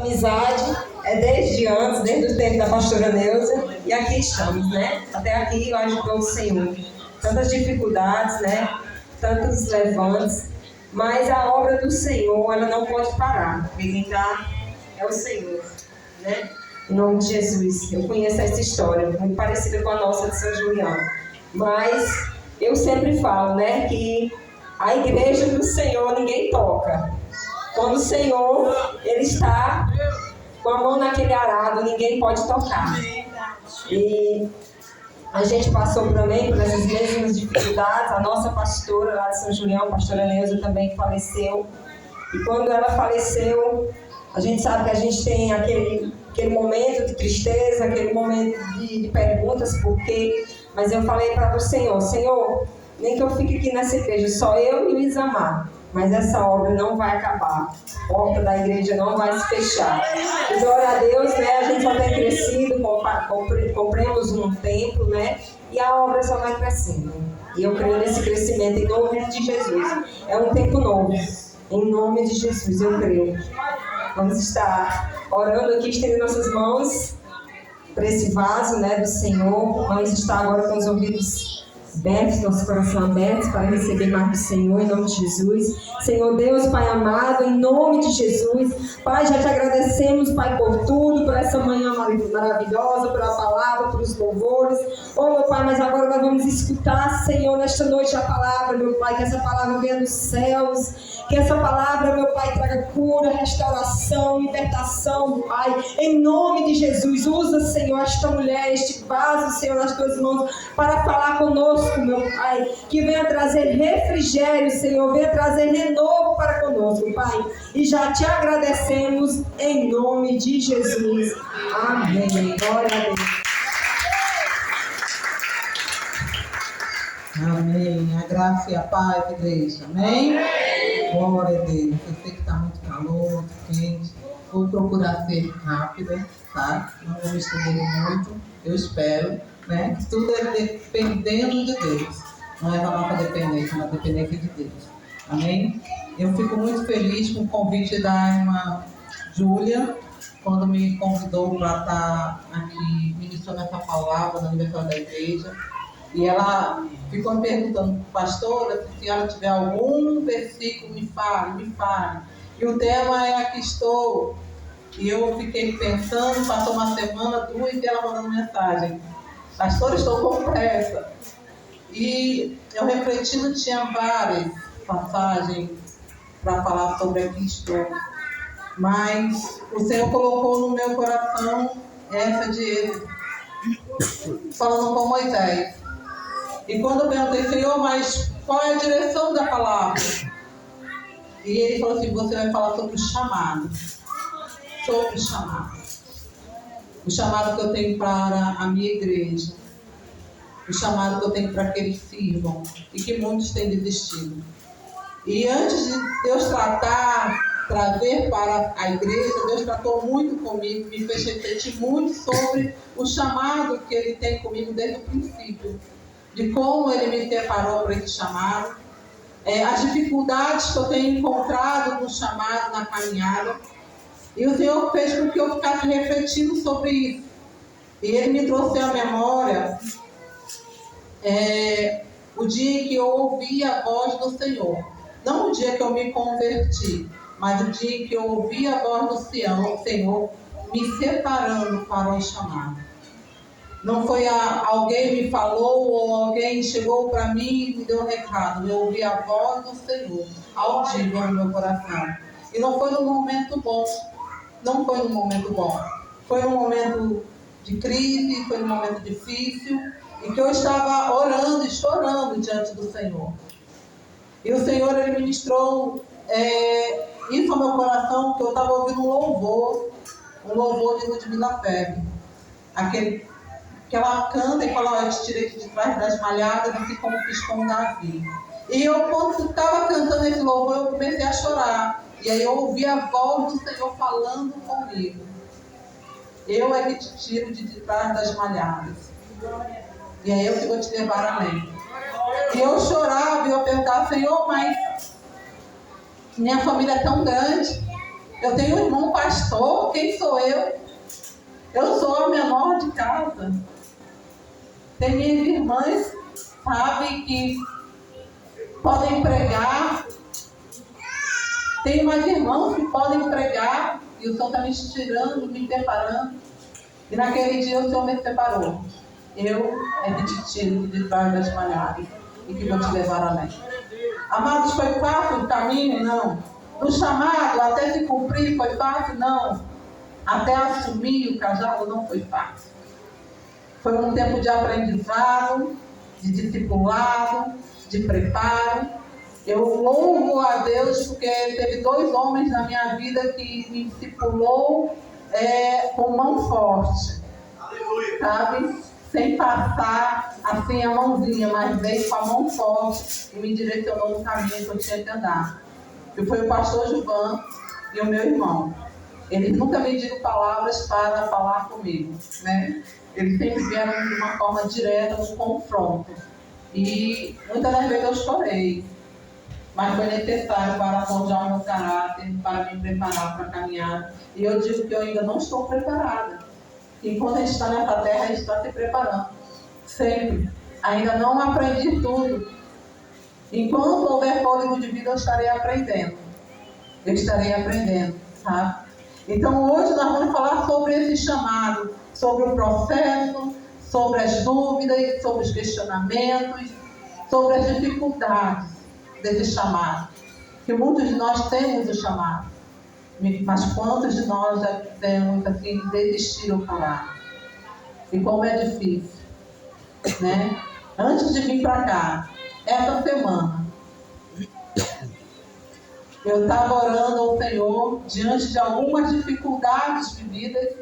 amizade é desde antes, desde o tempo da pastora Neuza, e aqui estamos, né? Até aqui eu ajudou o Senhor. Tantas dificuldades, né? Tantos levantes, mas a obra do Senhor, ela não pode parar. Quem está é o Senhor, né? Em nome de Jesus. Eu conheço essa história, muito parecida com a nossa de São Julião. Mas eu sempre falo, né, que a igreja do Senhor ninguém toca. Quando o Senhor, ele está com a mão naquele arado, ninguém pode tocar. E a gente passou também por essas mesmas dificuldades. A nossa pastora lá de São Julião, a pastora Neuza, também faleceu. E quando ela faleceu, a gente sabe que a gente tem aquele momento de tristeza, aquele momento de perguntas, por quê? Mas eu falei para o Senhor, Senhor, nem que eu fique aqui nessa igreja, só eu e o Isamar, mas essa obra não vai acabar, a porta da igreja não vai se fechar. E glória a Deus, né? A gente só tem crescido, compramos um templo, né? E a obra só vai crescendo. E eu creio nesse crescimento em nome de Jesus. É um tempo novo, em nome de Jesus, eu creio. Vamos estar orando aqui, estendendo nossas mãos para esse vaso, né, do Senhor. Vamos estar agora com os ouvidos abertos, nosso coração aberto para receber mais do Senhor, em nome de Jesus. Senhor Deus, Pai amado, em nome de Jesus. Pai, já te agradecemos, Pai, por tudo, por essa manhã maravilhosa, pela palavra, pelos louvores. Oh, meu Pai, mas agora nós vamos escutar, Senhor, nesta noite a palavra, meu Pai, que essa palavra venha dos céus. Que essa palavra, meu Pai, traga cura, restauração, libertação, Pai. Em nome de Jesus, usa, Senhor, esta mulher, este vaso, Senhor, nas tuas mãos, para falar conosco, meu Pai. Que venha trazer refrigério, Senhor, venha trazer renovo para conosco, Pai. E já te agradecemos em nome de Jesus. Amém. Glória a Deus. Amém. A graça e a paz, igreja. Amém? Glória a Deus. Eu sei que está muito calor, muito quente. Vou procurar ser rápida, tá? Não vou me estender muito. Eu espero, né? Que tudo é dependendo de Deus. Não é da nossa dependência, é uma dependência de Deus. Amém? Eu fico muito feliz com o convite da irmã Júlia, quando me convidou para estar aqui ministrando essa palavra no aniversário da igreja. E ela ficou me perguntando, pastora, se ela tiver algum versículo, me fale. E o tema é Aqui Estou. E eu fiquei pensando, passou uma semana, duas, e ela mandando mensagem. Pastora, estou com pressa. E eu refletindo, tinha várias passagens para falar sobre Aqui Estou. Mas o Senhor colocou no meu coração essa de ele, falando com Moisés. E quando eu perguntei, Senhor, mas qual é a direção da palavra? E ele falou assim, você vai falar sobre o chamado. Sobre o chamado. O chamado que eu tenho para a minha igreja. O chamado que eu tenho para que eles sirvam. E que muitos têm desistido. E antes de Deus trazer para a igreja, Deus tratou muito comigo, me fez refletir muito sobre o chamado que Ele tem comigo desde o princípio. De como Ele me preparou para esse chamado, as dificuldades que eu tenho encontrado no chamado, na caminhada. E o Senhor fez com que eu ficasse refletindo sobre isso. E Ele me trouxe à memória o dia em que eu ouvi a voz do Senhor. Não o dia que eu me converti, mas o dia em que eu ouvi a voz do Senhor me separando para o chamado. Não foi alguém me falou ou alguém chegou para mim e me deu um recado. Eu ouvi a voz do Senhor, audível no meu coração. E não foi num momento bom. Não foi num momento bom. Foi num momento de crise, foi num momento difícil. E que eu estava orando e chorando diante do Senhor. E o Senhor, Ele ministrou isso ao meu coração, que eu estava ouvindo um louvor de Ludmila Ferri. Que ela canta e fala, eu te tirei de trás das malhadas, assim como fiz com Davi. E eu, quando estava cantando esse louvor, eu comecei a chorar. E aí eu ouvi a voz do Senhor falando comigo. Eu é que te tiro de trás das malhadas. E aí eu vou te levar além. E eu chorava e eu perguntava, Senhor, mas minha família é tão grande. Eu tenho um irmão pastor quem sou eu? Eu sou a menor de casa. Tem minhas irmãs, sabe, que podem pregar. Tem umas irmãs que podem pregar. E o Senhor está me tirando, me preparando. E naquele dia o Senhor me separou. Eu é que te tiro de trás das malhadas e que vou te levar além. Amados, foi fácil o caminho? Não. Do chamado até se cumprir foi fácil? Não. Até assumir o cajado não foi fácil. Foi um tempo de aprendizado, de discipulado, de preparo. Eu louvo a Deus porque teve 2 homens na minha vida que me discipulou com mão forte. Sabe? Sem passar assim a mãozinha, mas veio com a mão forte e me direcionou no caminho que eu tinha que andar. E foi o pastor Gilvan e o meu irmão. Eles nunca me diram palavras para falar comigo, né? Eles sempre vieram de uma forma direta, no confronto. E muitas das vezes eu chorei, mas foi necessário para forjar o meu caráter, para me preparar para a caminhada. E eu digo que eu ainda não estou preparada. Enquanto a gente está nessa terra, a gente está se preparando. Sempre. Ainda não aprendi tudo. Enquanto houver fôlego de vida, eu estarei aprendendo. Eu estarei aprendendo, sabe? Então hoje nós vamos falar sobre esse chamado, sobre o processo, sobre as dúvidas, sobre os questionamentos, sobre as dificuldades desse chamado. Que muitos de nós temos o chamado, mas quantos de nós já temos assim, desistir ou parar? E como é difícil, né? Antes de vir para cá, essa semana, eu estava orando ao Senhor diante de algumas dificuldades vividas.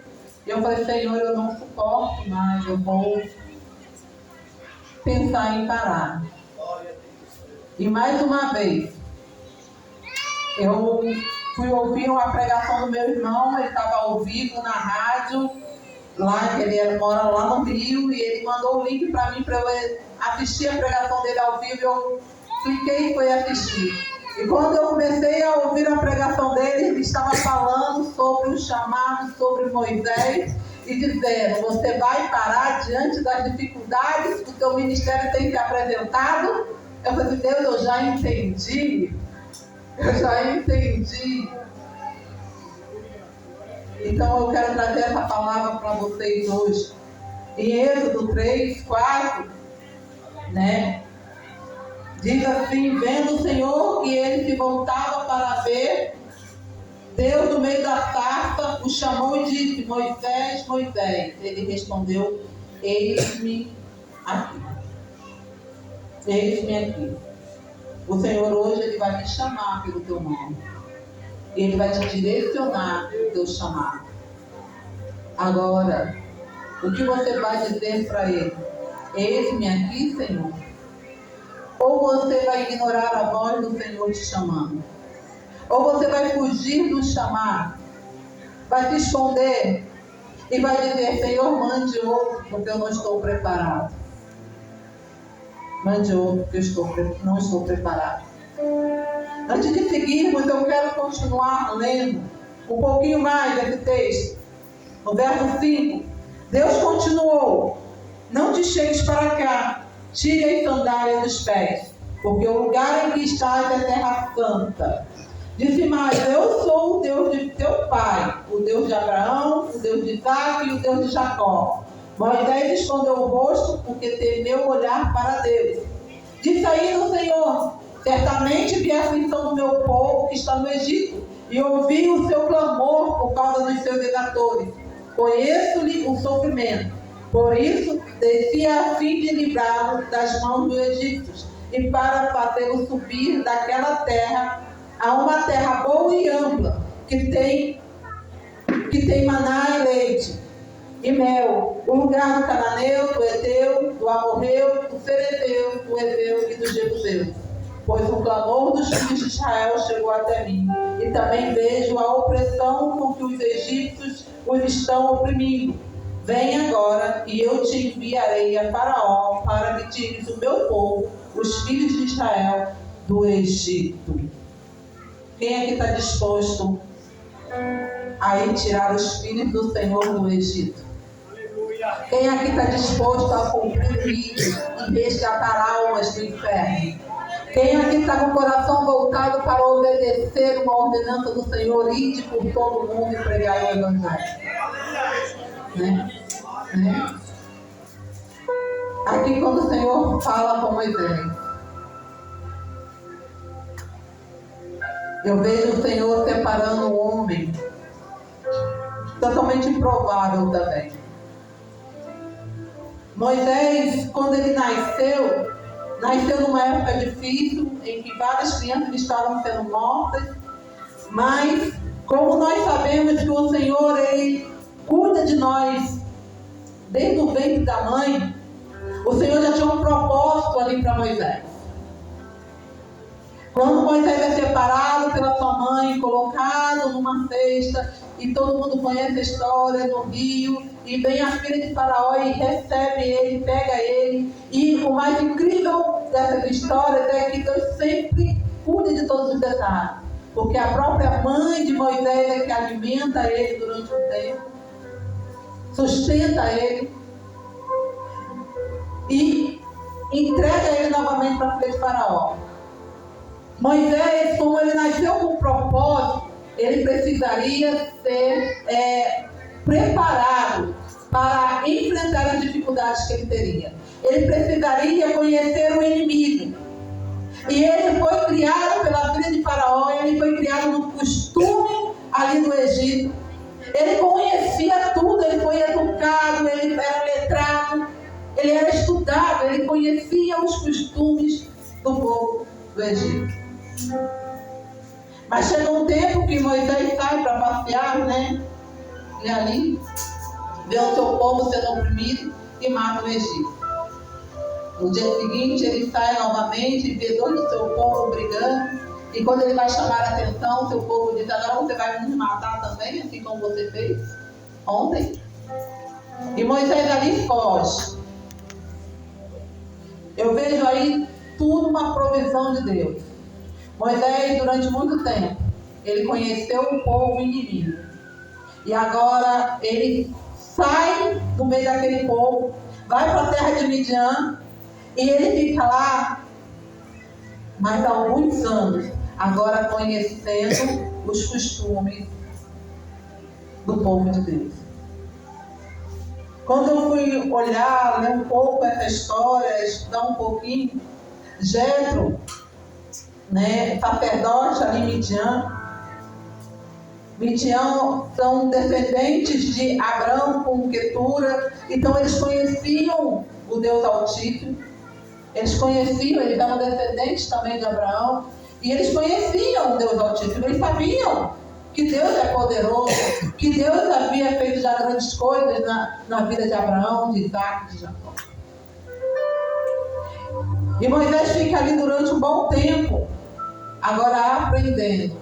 E eu falei, Senhor, eu não suporto mais, eu vou pensar em parar. E mais uma vez, eu fui ouvir uma pregação do meu irmão, ele estava ao vivo na rádio, lá, ele mora lá no Rio, e ele mandou o link para mim para eu assistir a pregação dele ao vivo, eu cliquei e fui assistir. E quando eu comecei a ouvir a pregação dele, ele estava falando sobre o chamado, sobre Moisés, e dizendo, você vai parar diante das dificuldades que o teu ministério tem se apresentado? Eu falei, Deus, eu já entendi. Eu já entendi. Então eu quero trazer essa palavra para vocês hoje. Em Êxodo 3, 4, né? Diz assim, vendo o Senhor que ele se voltava para ver, Deus no meio da sarça o chamou e disse, Moisés, Moisés. Ele respondeu, eis-me aqui. Eis-me aqui. O Senhor hoje ele vai te chamar pelo teu nome. Ele vai te direcionar o teu chamado. Agora, o que você vai dizer para ele? Eis-me aqui, Senhor. Ou você vai ignorar a voz do Senhor te chamando? Ou você vai fugir do chamado? Vai se esconder e vai dizer, Senhor, mande outro, porque eu não estou preparado. Mande outro, porque eu não estou preparado. Antes de seguirmos, eu quero continuar lendo um pouquinho mais desse texto. No verso 5, Deus continuou, não te chegues para cá, tire as sandálias dos pés, porque o lugar em que estás é terra santa. Disse mais, eu sou o Deus de teu pai, o Deus de Abraão, o Deus de Isaac e o Deus de Jacó. Moisés escondeu o rosto porque temeu olhar para Deus. Disse ainda o Senhor, certamente vi a aflição do meu povo que está no Egito, e ouvi o seu clamor por causa dos seus exatores. Conheço-lhe o sofrimento. Por isso, desci a fim de livrá-lo das mãos dos egípcios, e para fazê-lo subir daquela terra a uma terra boa e ampla, que tem maná e leite e mel, o lugar do cananeu, do Eteu, do Amorreu, do Ferezeu, do Heveu e do Jebuseu. Pois o clamor dos filhos de Israel chegou até mim, e também vejo a opressão com que os egípcios os estão oprimindo. Vem agora, e eu te enviarei a Faraó, para que tires o meu povo, os filhos de Israel, do Egito. Quem aqui está disposto aí tirar os filhos do Senhor do Egito. Quem aqui está disposto a cumprir isso e resgatar almas do inferno? Quem aqui está com o coração voltado para obedecer uma ordenança do Senhor, ide por todo mundo e pregar o Evangelho? Né? Aqui quando o Senhor fala com Moisés, eu vejo o Senhor separando um homem totalmente improvável também. Moisés, quando ele nasceu numa época difícil, em que várias crianças estavam sendo mortas, mas como nós sabemos que o Senhor, Ele cuida de nós desde o ventre da mãe, o Senhor já tinha um propósito ali para Moisés. Quando Moisés é separado pela sua mãe, colocado numa cesta, e todo mundo conhece a história do rio, e vem a filha de Faraó e recebe ele, pega ele, e o mais incrível dessa história é que Deus sempre cuida de todos os detalhes, porque a própria mãe de Moisés é que alimenta ele durante um tempo, sustenta ele, e entrega ele novamente para a filha de Faraó. Moisés, como ele nasceu com um propósito, ele precisaria ser preparado para enfrentar as dificuldades que ele teria. Ele precisaria conhecer o inimigo. E ele foi criado pela filha de Faraó, ele foi criado no costume ali do Egito. Ele conhecia tudo, ele foi educado, ele era letrado, ele era estudado, ele conhecia os costumes do povo do Egito. Mas chega um tempo que Moisés sai para passear, né? E ali vê o seu povo sendo oprimido e mata o Egito. No dia seguinte ele sai novamente e vê dois do seu povo brigando. E quando ele vai chamar a atenção, seu povo diz: agora você vai nos matar também, assim como você fez ontem? E Moisés ali foge. Eu vejo aí tudo uma provisão de Deus. Moisés, durante muito tempo, ele conheceu o povo inimigo. E agora ele sai do meio daquele povo, vai para a terra de Midian, e ele fica lá mais alguns anos, agora conhecendo os costumes do povo de Deus. Quando eu fui olhar, ler um pouco essa história, estudar um pouquinho, Jetro, né, sacerdote ali em Midian são descendentes de Abrão com Quetura, então eles conheciam o Deus Altíssimo, eles eram descendentes também de Abraão, e eles conheciam o Deus Altíssimo, eles sabiam que Deus é poderoso, que Deus havia feito já grandes coisas na vida de Abraão, de Isaac, de Jacó. E Moisés fica ali durante um bom tempo, agora aprendendo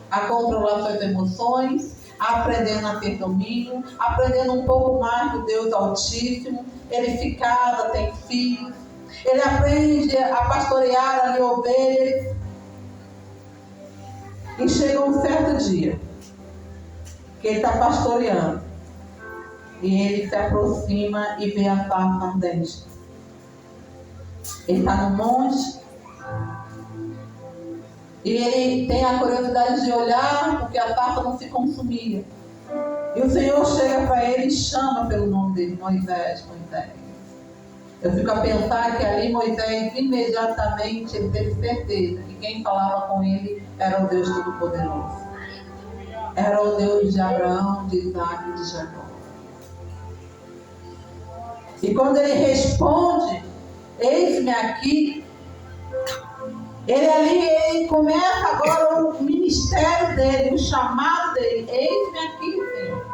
a controlar suas emoções, aprendendo a ter domínio, aprendendo um pouco mais do Deus Altíssimo. Ele se casa, tem filhos, ele aprende a pastorear ali ovelhas. E chega um certo dia que ele está pastoreando e ele se aproxima e vê a sarça ardente. Ele está no monte e ele tem a curiosidade de olhar, porque a sarça não se consumia. E o Senhor chega para ele e chama pelo nome dele: Moisés, Moisés. Eu fico a pensar que ali Moisés imediatamente ele teve certeza que quem falava com ele era o Deus Todo-Poderoso. Era o Deus de Abraão, de Isaac e de Jacó. E quando ele responde: eis-me aqui, ele começa agora o ministério dele, o chamado dele: eis-me aqui, Senhor.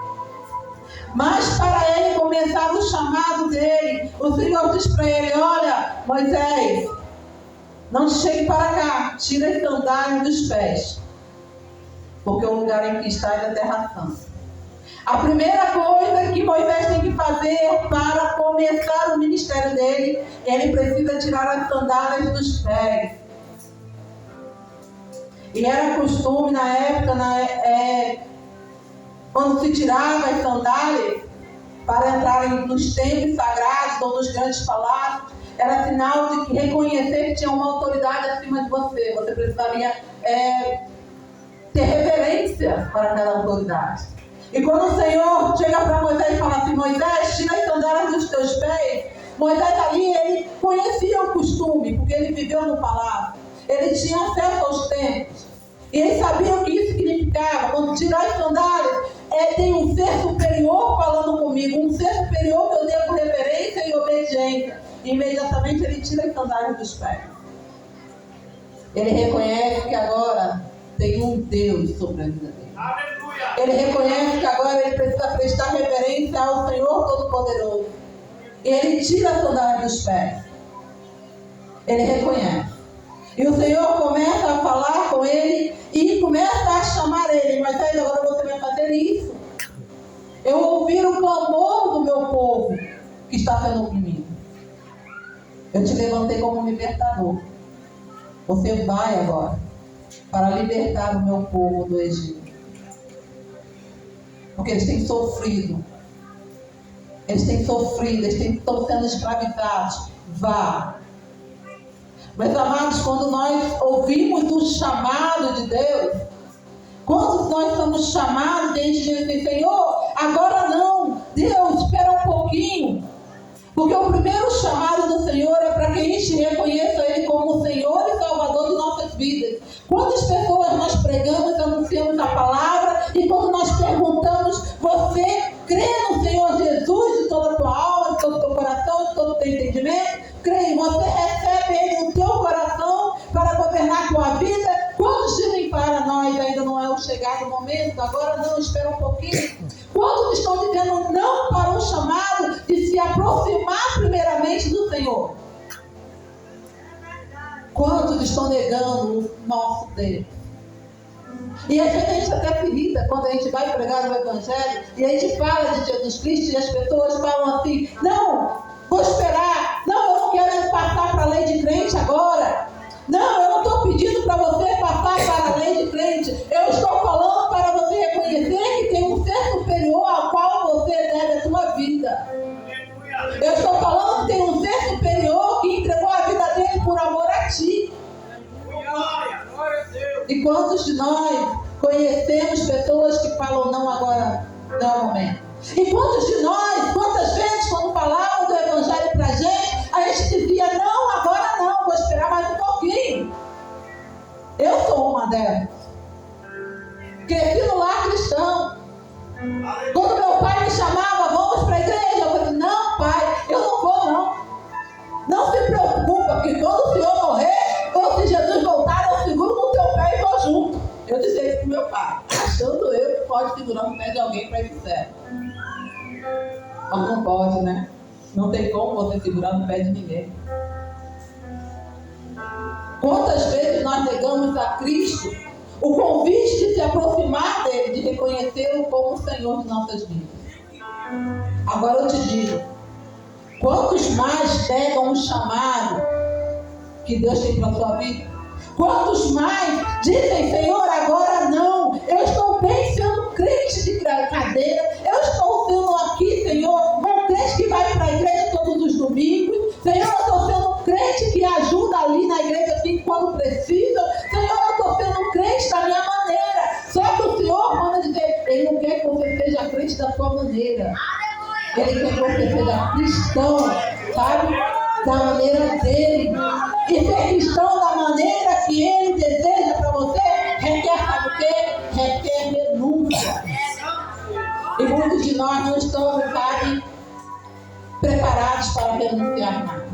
Mas para ele começar o chamado dele, o Senhor diz para ele: olha, Moisés, não chegue para cá, tira as sandálias dos pés, porque o lugar em que está é a terra santa. A primeira coisa que Moisés tem que fazer para começar o ministério dele, ele precisa tirar as sandálias dos pés. E era costume na época, quando se tirava as sandálias para entrarem nos templos sagrados ou nos grandes palácios, era sinal de que reconhecer que tinha uma autoridade acima de você. Você precisaria ter reverência para aquela autoridade. E quando o Senhor chega para Moisés e fala assim: Moisés, tira as sandálias dos teus pés. Moisés ali, ele conhecia o costume, porque ele viveu no palácio. Ele tinha acesso aos templos. E ele sabia o que isso significava. Quando tirar as sandálias, tem um ser superior falando comigo. Um ser superior que eu devo reverência e obediência. E imediatamente ele tira as sandálias dos pés. Ele reconhece que agora tem um Deus sobre a vida dele. Ele reconhece que agora ele precisa prestar reverência ao Senhor Todo-Poderoso. E ele tira a sandália dos pés. Ele reconhece. E o Senhor começa a falar com ele e começa a chamar ele. Mas aí agora você vai fazer isso. Eu ouvi o clamor do meu povo que está sendo oprimido. Eu te levantei como libertador. Você vai agora para libertar o meu povo do Egito. Porque eles têm sofrido. Eles estão sendo escravizados. Vá. Meus amados, quando nós ouvimos o chamado de Deus, quando nós somos chamados, a gente diz assim: Senhor, agora não. Deus, espera um pouquinho. Porque o primeiro chamado do Senhor é para que a gente reconheça Ele como o Senhor e Salvador de nossas vidas. Quantas pessoas nós pregamos, anunciamos a palavra, e quando nós perguntamos: você crê no Senhor Jesus de toda a tua alma, de todo o teu coração, de todo o teu entendimento? Crê, você recebe Ele no teu coração para governar a tua vida? Quantos dizem para nós, ainda não é o chegado momento, agora não, espera um pouquinho? Quantos estão dizendo não para o chamado de se aproximar primeiramente do Senhor? Quantos estão negando o nosso Deus? E às vezes a gente até se irrita quando a gente vai pregar o Evangelho e a gente fala de Jesus Cristo e as pessoas falam assim: não, vou esperar, não, eu não quero passar para a lei de crente agora. Não, eu não estou pedindo para você passar para a lei de crente. Eu estou falando para você reconhecer que tem um ser superior ao qual você deve a sua vida. Eu estou falando que tem um ser superior que entregou a vida dele por amor a ti. E quantos de nós conhecemos pessoas que falam não agora, não é o momento? E quantos de nós, quantas vezes quando falavam do Evangelho para a gente dizia: não, agora não, vou esperar mais um pouquinho. Eu sou uma delas. Cresci no lar cristão. Quando meu pai me chamava: vamos para a igreja, eu falei: não, pai, eu não vou não. Não se preocupa, que quando o Senhor morrer, ou se Jesus voltar, eu seguro no teu pé e vou junto. Eu disse isso para o meu pai, achando eu que pode segurar no pé de alguém para ir para o céu. Mas não pode, né? Não tem como você segurar no pé de ninguém. Quantas vezes nós negamos a Cristo o convite de se aproximar dele, de reconhecê-lo como o Senhor de nossas vidas? Agora eu te digo: quantos mais negam o chamado que Deus tem para a sua vida? Quantos mais dizem: Senhor, agora não, eu estou bem sendo crente de cadeira, eu estou sendo aqui, Senhor, um crente que vai para a igreja todos os domingos, Senhor, eu estou sendo um crente que ajuda ali na igreja assim quando precisa, Senhor, eu estou sendo um crente da minha maneira. Só que o Senhor manda dizer: Ele não quer que você seja crente da sua maneira, Ele quer que você seja cristão, sabe? Da maneira dele. E ser cristão da maneira que ele deseja para você requer, sabe o quê? Requer renúncia. E muitos de nós não estamos, sabe, preparados para renunciar nada.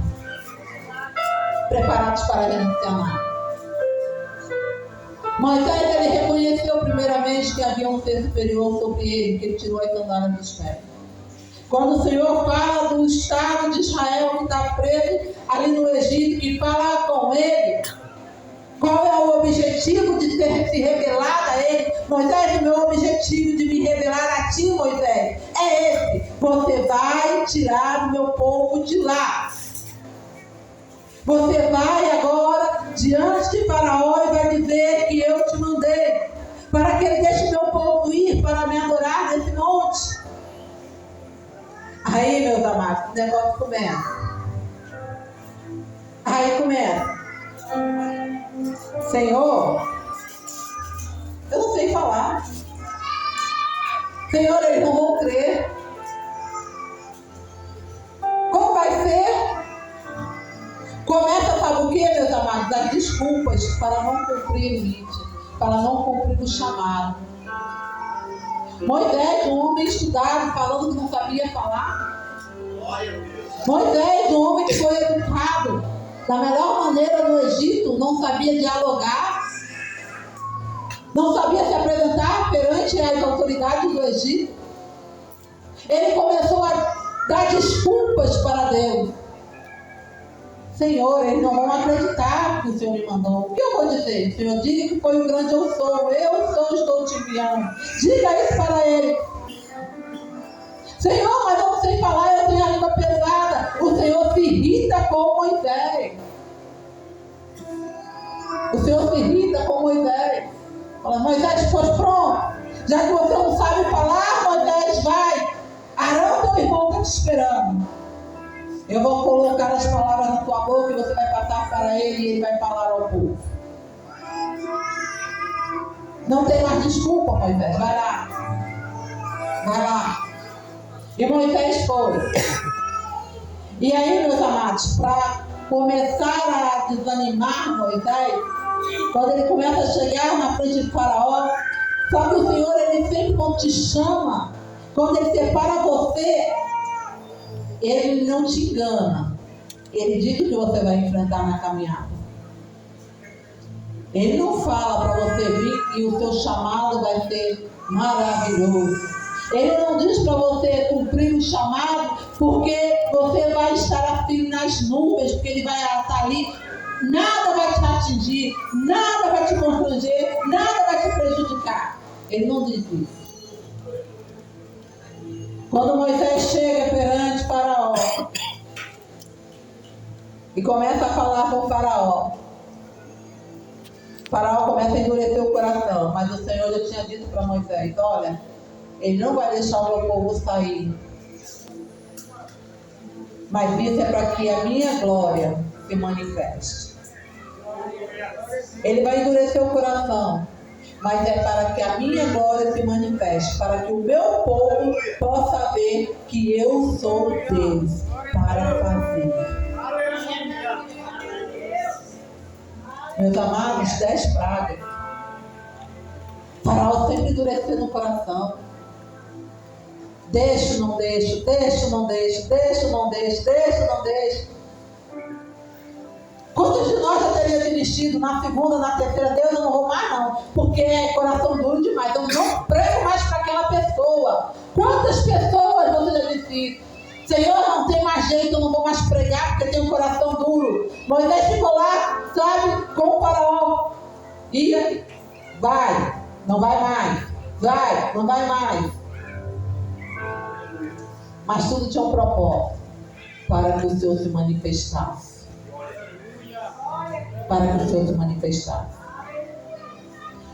Preparados para renunciar nada. Moisés, ele reconheceu primeiramente que havia um ser superior sobre ele, que ele tirou as sandálias dos pés. Quando o Senhor fala do Estado de Israel que está preso ali no Egito, que fala com ele, qual é o objetivo de se revelar a ele? Moisés, o meu objetivo de me revelar a ti, Moisés, é esse: você vai tirar o meu povo de lá. Você vai agora diante de Faraó e vai dizer que eu te mandei, para que ele deixe meu povo ir para me adorar amados, o negócio começa. Aí começa. Senhor, eu não sei falar. Senhor, eles não vão crer. Como vai ser? Começa, sabe o que, meus amados? As desculpas para não cumprir o ritmo, para não cumprir o chamado. Moisés, um homem estudado, falando que não sabia falar. Moisés, um homem que foi educado da melhor maneira no Egito, não sabia dialogar, não sabia se apresentar perante as autoridades do Egito. Ele começou a dar desculpas para Deus. Senhor, eles não vão acreditar que o Senhor me mandou. O que eu vou dizer? Senhor, diga que foi o grande eu sou. Estou te enviando. Diga isso para ele. Senhor, mas eu não sei falar, eu tenho a língua pesada. O Senhor se irrita com Moisés. O Senhor se irrita com Moisés. Fala, Moisés, pois pronto. Já que você não sabe falar, Moisés, vai. Arão, teu irmão, está te esperando. Eu vou colocar as palavras na tua boca e você vai passar para ele e ele vai falar ao povo. Não tem mais desculpa, Moisés. Vai lá. Vai lá. E Moisés foi. E aí, meus amados, para começar a desanimar Moisés, quando ele começa a chegar na frente de Faraó, só que o Senhor, ele sempre quando te chama, quando ele separa você, ele não te engana. Ele diz o que você vai enfrentar na caminhada. Ele não fala para você vir e o seu chamado vai ser maravilhoso. Ele não diz para você cumprir o chamado porque você vai estar assim nas nuvens, porque ele vai estar ali. Nada vai te atingir, nada vai te constranger, nada vai te prejudicar. Ele não diz isso. Quando Moisés chega perante Faraó e começa a falar com Faraó, Faraó começa a endurecer o coração, mas o Senhor já tinha dito para Moisés, olha, ele não vai deixar o meu povo sair, mas isso é para que a minha glória se manifeste. Ele vai endurecer o coração, mas é para que a minha glória se manifeste, para que o meu povo possa ver que eu sou Deus para fazer. Meus amados, 10 pragas. Faraó sempre endurecendo o coração. Deixo, não deixo, deixo, não deixo, deixo, não deixo, deixo, não deixo. Quantos de nós já teria desistido na segunda, na terceira? Deus, eu não vou mais não, porque é coração duro demais, eu não prego mais para aquela pessoa. Quantas pessoas você já disse, Senhor, não tem mais jeito, eu não vou mais pregar porque tem um coração duro. Moisés ficou lá, sabe, com o Faraó. Ia, vai, não vai mais, vai, não vai mais. Mas tudo tinha um propósito, para que o Senhor se manifestasse. Para que o Senhor se manifestasse.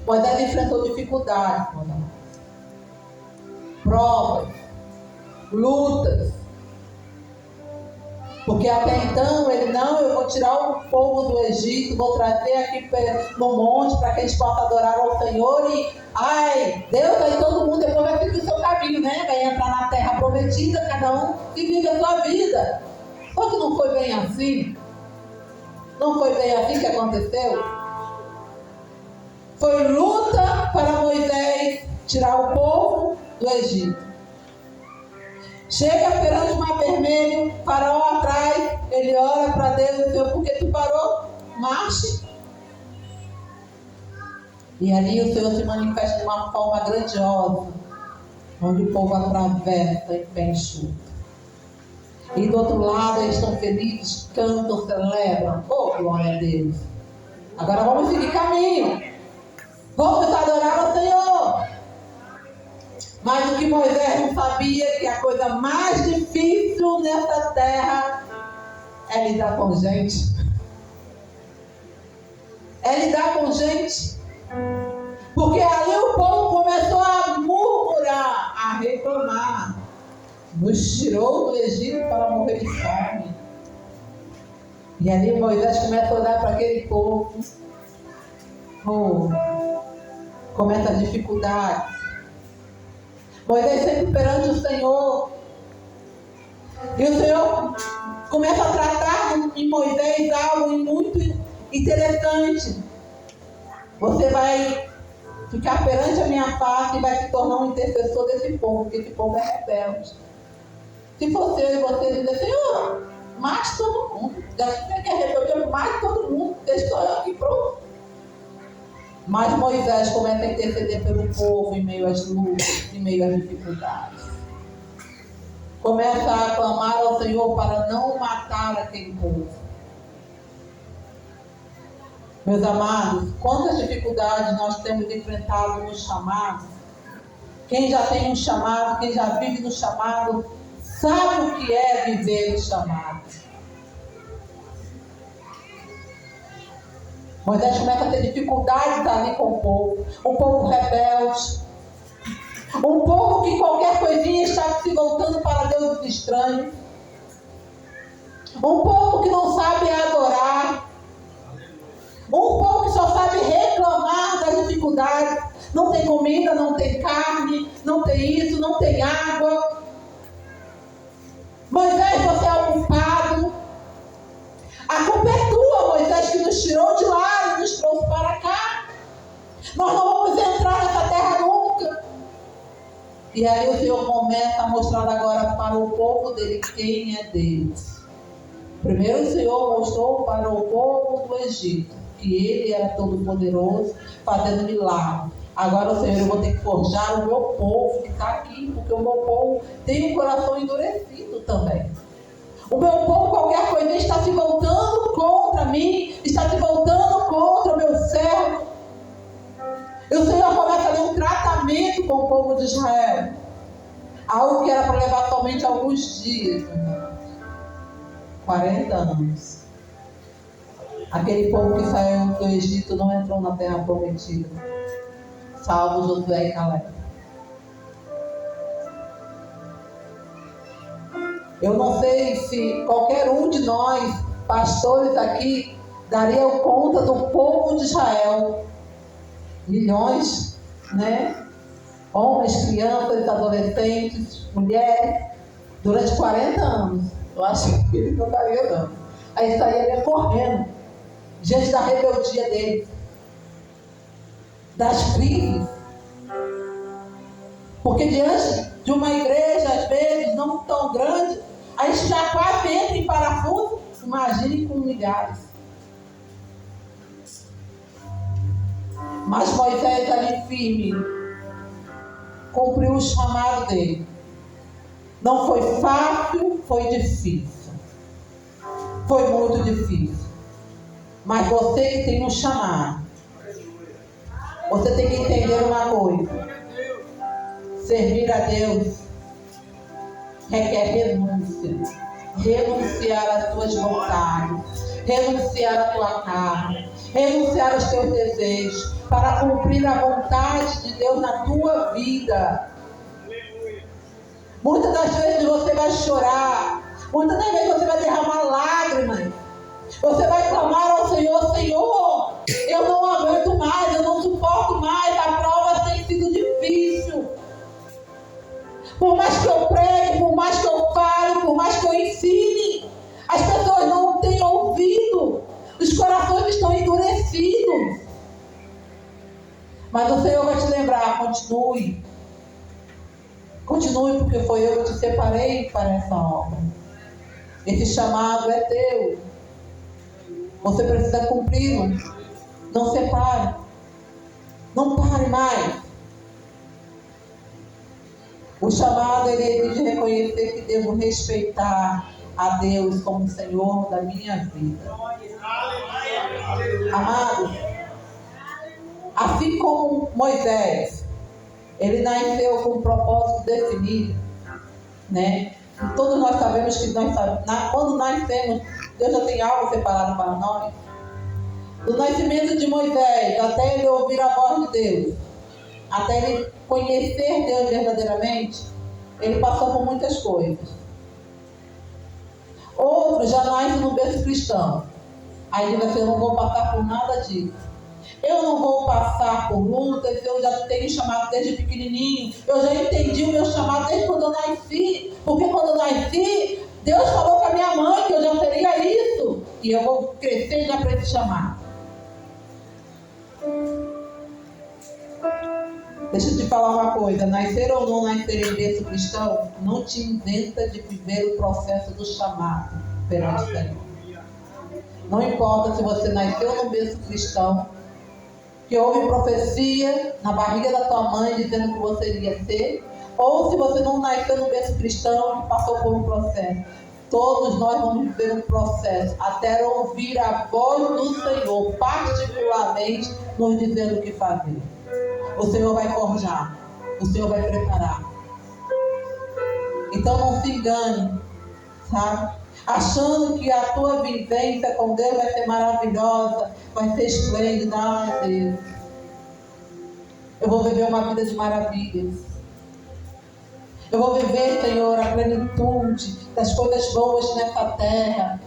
Moisés enfrentou dificuldades, provas, lutas. Porque até então ele não, eu vou tirar o povo do Egito, vou trazer aqui no monte para que eles possam adorar ao Senhor e, ai, Deus, aí todo mundo depois vai seguir o seu caminho, né? Vai entrar na terra prometida, cada um e vive a sua vida. Só que não foi bem assim. Não foi bem assim que aconteceu. Foi luta para Moisés tirar o povo do Egito. Chega perante o Mar Vermelho, Faraó atrás, ele ora para Deus e diz, por que tu parou? Marche. E ali o Senhor se manifesta de uma forma grandiosa, onde o povo atravessa em pé enxuto. E do outro lado eles estão felizes, cantam, celebram. Oh, glória a Deus. Agora vamos seguir caminho. Vamos adorar ao Senhor. Mas o que Moisés não sabia, que a coisa mais difícil nessa terra é lidar com gente. É lidar com gente. Porque ali o povo começou a murmurar, a reclamar. nos tirou do Egito para morrer de fome. E ali Moisés começa a olhar para aquele povo. Começa a dificuldade. Moisés sempre perante o Senhor. E o Senhor começa a tratar em Moisés algo muito interessante. Você vai ficar perante a minha face e vai se tornar um intercessor desse povo, porque esse povo é rebelde. Se fosse eu e você dizer, Senhor, mate todo mundo. Já que você quer rebelde, mate todo mundo. Deixa eu aqui, pronto. Mas Moisés começa a interceder pelo povo em meio às lutas, em meio às dificuldades. Começa a clamar ao Senhor para não matar aquele povo. Meus amados, quantas dificuldades nós temos enfrentado no chamado. Quem já tem um chamado, quem já vive no chamado, sabe o que é viver o chamado. Moisés começa a ter dificuldades ali com o povo. Um povo rebelde. Um povo que qualquer coisinha está se voltando para deuses estranhos. Um povo que não sabe adorar. Um povo que só sabe reclamar das dificuldades. Não tem comida, não tem carne, não tem isso, não tem água. Moisés, você é o culpado. A culpa é tua, Moisés, que nos tirou de lá e nos trouxe para cá. Nós não vamos entrar nessa terra nunca. E aí o Senhor começa a mostrar agora para o povo dele quem é Deus. Primeiro o Senhor mostrou para o povo do Egito que ele era todo poderoso, fazendo milagre. Agora o Senhor, eu vou ter que forjar o meu povo que está aqui, porque o meu povo tem um coração endurecido também. O meu povo, qualquer coisa, está se voltando contra mim, está se voltando contra o meu servo. E o Senhor começa a ter um tratamento com o povo de Israel. Algo que era para levar somente alguns dias, 40 anos. Aquele povo que saiu do Egito não entrou na terra prometida, salvo Josué e Caleb. Eu não sei se qualquer um de nós, pastores aqui, daria conta do povo de Israel. Milhões, né? Homens, crianças, adolescentes, mulheres, durante 40 anos. Eu acho que ele não daria não. Aí sairia correndo, diante da rebeldia deles, das crises. Porque diante de uma igreja, às vezes, não tão grande, a gente já quase entra em parafuso, imagine com milhares. Mas Moisés ali firme, cumpriu o chamado dele. Não foi fácil, foi difícil. Foi muito difícil. Mas você que tem um chamado, você tem que entender uma coisa. Servir a Deus requer renúncia. Renunciar às tuas vontades, renunciar à tua carne, renunciar aos teus desejos, para cumprir a vontade de Deus na tua vida. Muitas das vezes você vai chorar, muitas das vezes você vai derramar lágrimas, você vai clamar ao Senhor: Senhor, eu não aguento mais, eu não suporto mais, a prova tem sido difícil. Por mais que eu pregue, por mais que eu fale, por mais que eu ensine, as pessoas não têm ouvido, os corações estão endurecidos. Mas o Senhor vai te lembrar: continue. Continue, porque foi eu que te separei para essa obra. Esse chamado é teu. Você precisa cumpri-lo. Não separe. Não pare mais. O chamado, ele exige reconhecer que devo respeitar a Deus como Senhor da minha vida. Amados, assim como Moisés, ele nasceu com um propósito definido, né? E todos nós sabemos que quando nascemos, Deus já tem algo separado para nós. Do nascimento de Moisés até ele ouvir a voz de Deus, até ele conhecer Deus verdadeiramente, ele passou por muitas coisas. Outros já nascem no berço cristão. Aí diz assim, eu não vou passar por nada disso. Eu não vou passar por lutas, eu já tenho chamado desde pequenininho. Eu já entendi o meu chamado desde quando eu nasci. Porque quando eu nasci, Deus falou com a minha mãe que eu já seria isso. E eu vou crescer já para esse chamado. Deixa eu te falar uma coisa, nascer ou não nascer em berço cristão, não te isenta de viver o processo do chamado perante o Senhor. Não importa se você nasceu no berço cristão, que houve profecia na barriga da tua mãe dizendo que você iria ser, ou se você não nasceu no berço cristão e passou por um processo. Todos nós vamos viver um processo até ouvir a voz do Senhor, particularmente nos dizendo o que fazer. O Senhor vai forjar, o Senhor vai preparar. Então não se engane, sabe? Achando que a tua vivência com Deus vai ser maravilhosa, vai ser esplêndida. Ai, Deus, eu vou viver uma vida de maravilhas. Eu vou viver, Senhor, a plenitude das coisas boas nessa terra.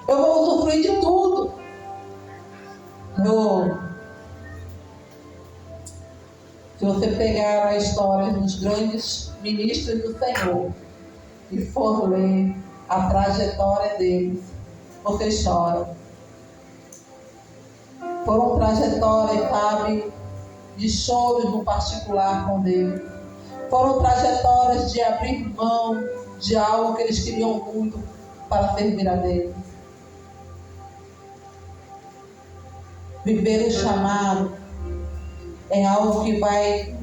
Eu vou usufruir de tudo. Se você pegar a história dos grandes ministros do Senhor e for ler a trajetória deles, você chora. Foram trajetórias, sabe, de choros no particular com Deus. Foram trajetórias de abrir mão de algo que eles queriam muito para servir a Deus. Viver o chamado é algo que vai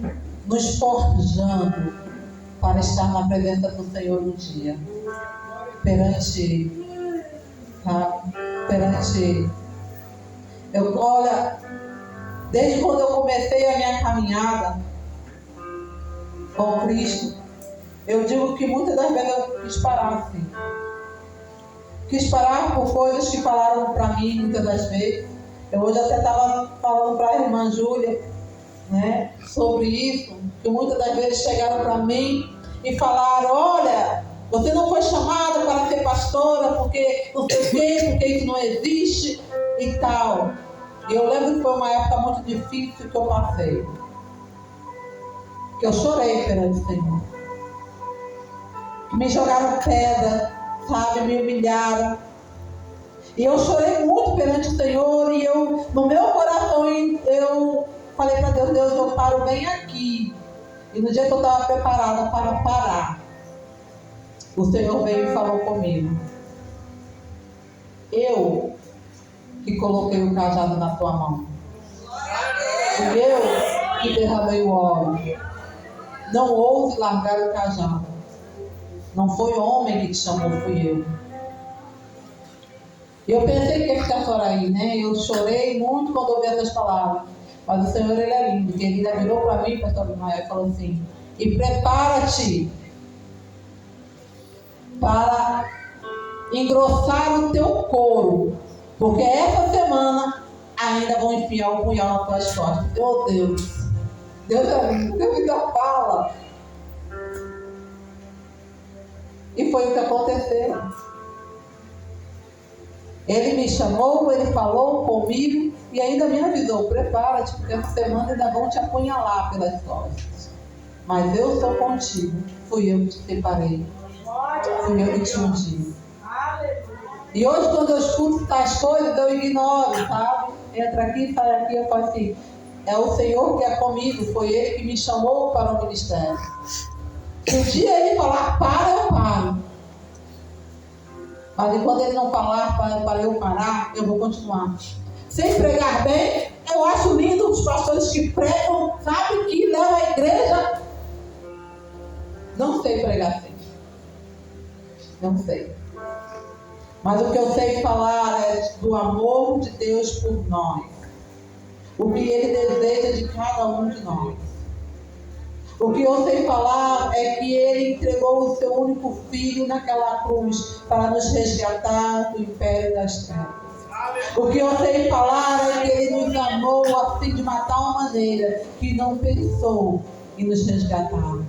nos forjando para estar na presença do Senhor no dia. Perante Ele. Tá? Perante Ele. Olha, desde quando eu comecei a minha caminhada com Cristo, eu digo que muitas das vezes eu quis parar assim. Quis parar por coisas que falaram para mim muitas das vezes. Eu hoje até estava falando para a irmã Júlia, né, sobre isso, que muitas das vezes chegaram para mim e falaram, olha, você não foi chamada para ser pastora porque não sei o quê, porque isso não existe e tal. E eu lembro que foi uma época muito difícil que eu passei. Que eu chorei perante o Senhor. Que me jogaram pedra, sabe, me humilharam. E eu chorei muito perante o Senhor e eu, no meu coração, eu falei para Deus, Deus, eu paro bem aqui. E no dia que eu estava preparada para parar, o Senhor veio e falou comigo. Eu que coloquei o cajado na tua mão. Fui eu que derramei o óleo. Não ouse largar o cajado. Não foi homem que te chamou, fui eu. Eu pensei que ia ficar só aí, né? Eu chorei muito quando ouvi essas palavras. Mas o Senhor, Ele é lindo. Que Ele virou para mim, pastor Abimael, e falou assim, e prepara-te para engrossar o teu couro, porque essa semana ainda vão enfiar o punhal nas tuas costas. Meu Deus, Deus é lindo, Deus ainda fala. E foi o que aconteceu. Ele me chamou, ele falou comigo e ainda me avisou, prepara-te, porque essa semana ainda vão te apunhalar pelas costas. Mas eu sou contigo, fui eu que te separei, fui eu que te ungi. E hoje quando eu escuto tais coisas, eu ignoro, sabe? Entra aqui, sai aqui, eu falo assim, é o Senhor que é comigo, foi Ele que me chamou para o ministério. Se um dia Ele falar, para, eu paro. Mas quando Ele não falar para eu parar, eu vou continuar. Sem pregar bem, eu acho lindo os pastores que pregam, sabe, que levam a igreja. Não sei pregar assim. Não sei. Mas o que eu sei falar é do amor de Deus por nós. O que Ele deseja de cada um de nós. O que eu sei falar é que Ele entregou o seu único Filho naquela cruz para nos resgatar do império das trevas. O que eu sei falar é que Ele nos amou a fim de uma tal maneira que não pensou em nos resgatar.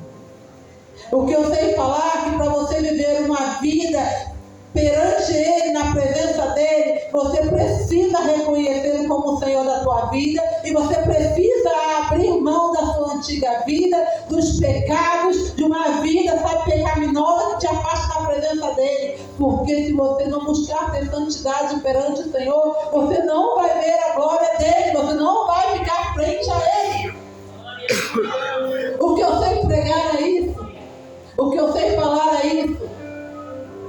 O que eu sei falar é que para você viver uma vida perante Ele, na presença dEle, você precisa reconhecê-lo como o Senhor da tua vida e você precisa abrir mão da sua antiga vida, dos pecados, de uma vida, sabe, pecaminosa que te afasta da presença dEle. Porque se você não buscar ter santidade perante o Senhor, você não vai ver a glória dEle, você não vai ficar frente a Ele. O que eu sei pregar é isso. O que eu sei falar é isso.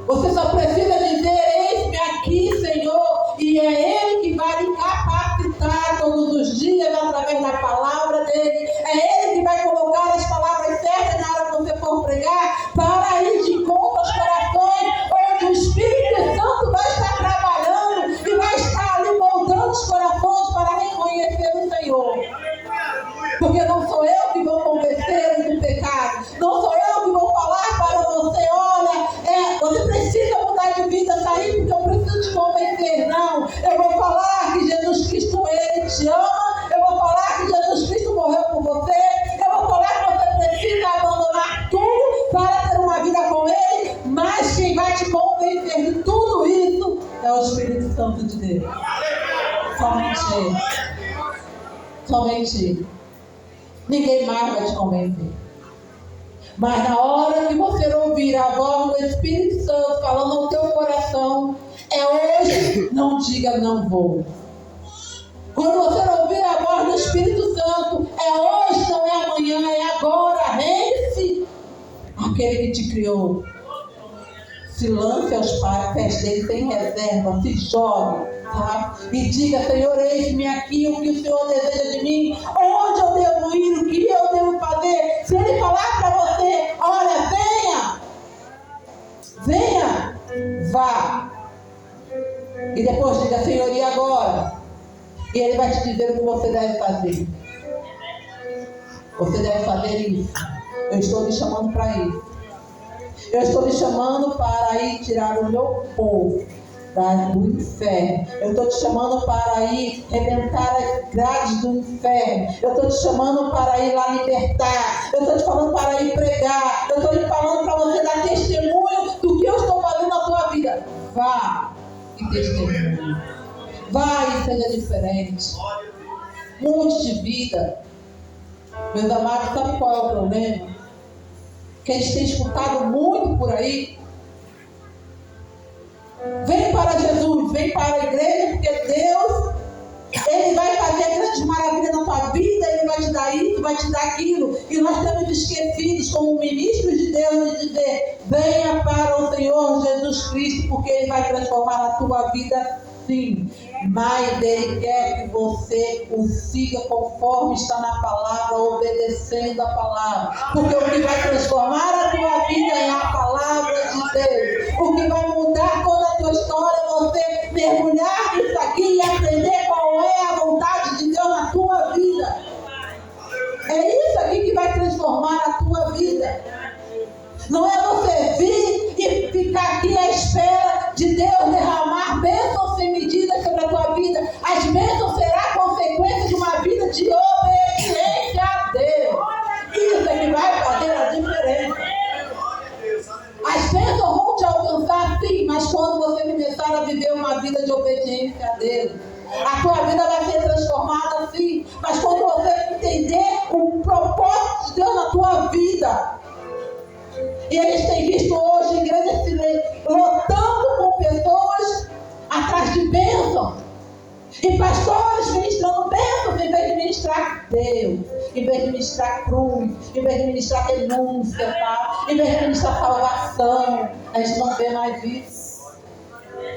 Você só precisa dizer: eis-me aqui, Senhor, e é Ele que vai lhe capacitar todos os dias através da palavra dEle. É Ele que vai colocar as palavras certas na hora que você for pregar, para ir de encontro aos corações, onde o Espírito Santo vai estar trabalhando e vai estar ali moldando os corações para reconhecer o Senhor. Porque não sou eu que vou convencer do pecado, não sou eu que vou falar para você: olha, você precisa mudar de vida, sair, porque eu preciso te convencer. Não, eu vou falar que Jesus Cristo, Ele te ama, eu vou falar que Jesus Cristo morreu por você, eu vou falar que você precisa abandonar tudo para ter uma vida com Ele, mas quem vai te convencer de tudo isso é o Espírito Santo de Deus. Somente Ele. Somente Ele. Ninguém mais vai te convencer. Mas na hora que você ouvir a voz do Espírito Santo falando no teu coração, é hoje, não diga não vou. Quando você ouvir a voz do Espírito Santo, é hoje, não é amanhã, é agora. Rende-se àquele que te criou. Se lance aos pés dele sem reserva, se jogue, tá? E diga: Senhor, eis-me aqui, o que o Senhor deseja de mim, onde eu devo ir, o que eu devo fazer. Se Ele falar para você: olha, venha, vá. E depois diga: Senhor, e agora? E Ele vai te dizer o que você deve fazer. Você deve fazer isso. Eu estou lhe chamando para isso. Eu estou lhe chamando para ir tirar o meu povo do inferno. Eu estou te chamando para ir rebentar as grades do inferno. Eu estou te chamando para ir lá libertar. Eu estou te falando para ir pregar. Eu estou te falando para você dar testemunho do que eu estou fazendo na tua vida. Vá e testemunhe. Vá e seja diferente. Mude de vida. Meus amados, sabe qual é o problema? Que a gente tem escutado muito por aí. Vem para Jesus, vem para a igreja, porque Deus, Ele vai fazer grandes maravilhas na tua vida, Ele vai te dar isso, vai te dar aquilo. E nós estamos esquecidos, como ministros de Deus, de dizer: venha para o Senhor Jesus Cristo, porque Ele vai transformar a tua vida, sim. Mas Ele quer que você o siga conforme está na palavra, obedecendo a palavra. Porque o que vai transformar a tua vida é a palavra de Deus. O que vai mudar toda a tua história é você mergulhar nisso aqui e aprender qual é a vontade de Deus na tua vida. É isso aqui que vai transformar a tua vida. Não é você vir e ficar aqui à espera de Deus derramar bênçãos sem medida sobre a tua vida. As bênçãos serão consequência de uma vida de obediência a Deus. Isso é que vai fazer a diferença. As bênçãos vão te alcançar, sim, mas quando você começar a viver uma vida de obediência a Deus, a tua vida vai ser transformada, sim, mas quando você entender o propósito de Deus na tua vida. E a gente tem visto hoje igrejas se lotando com pessoas atrás de bênçãos. E pastores ministrando bênçãos em vez de ministrar Deus, em vez de ministrar cruz, em vez de ministrar renúncia, tá? Em vez de ministrar salvação. A gente não vê mais isso.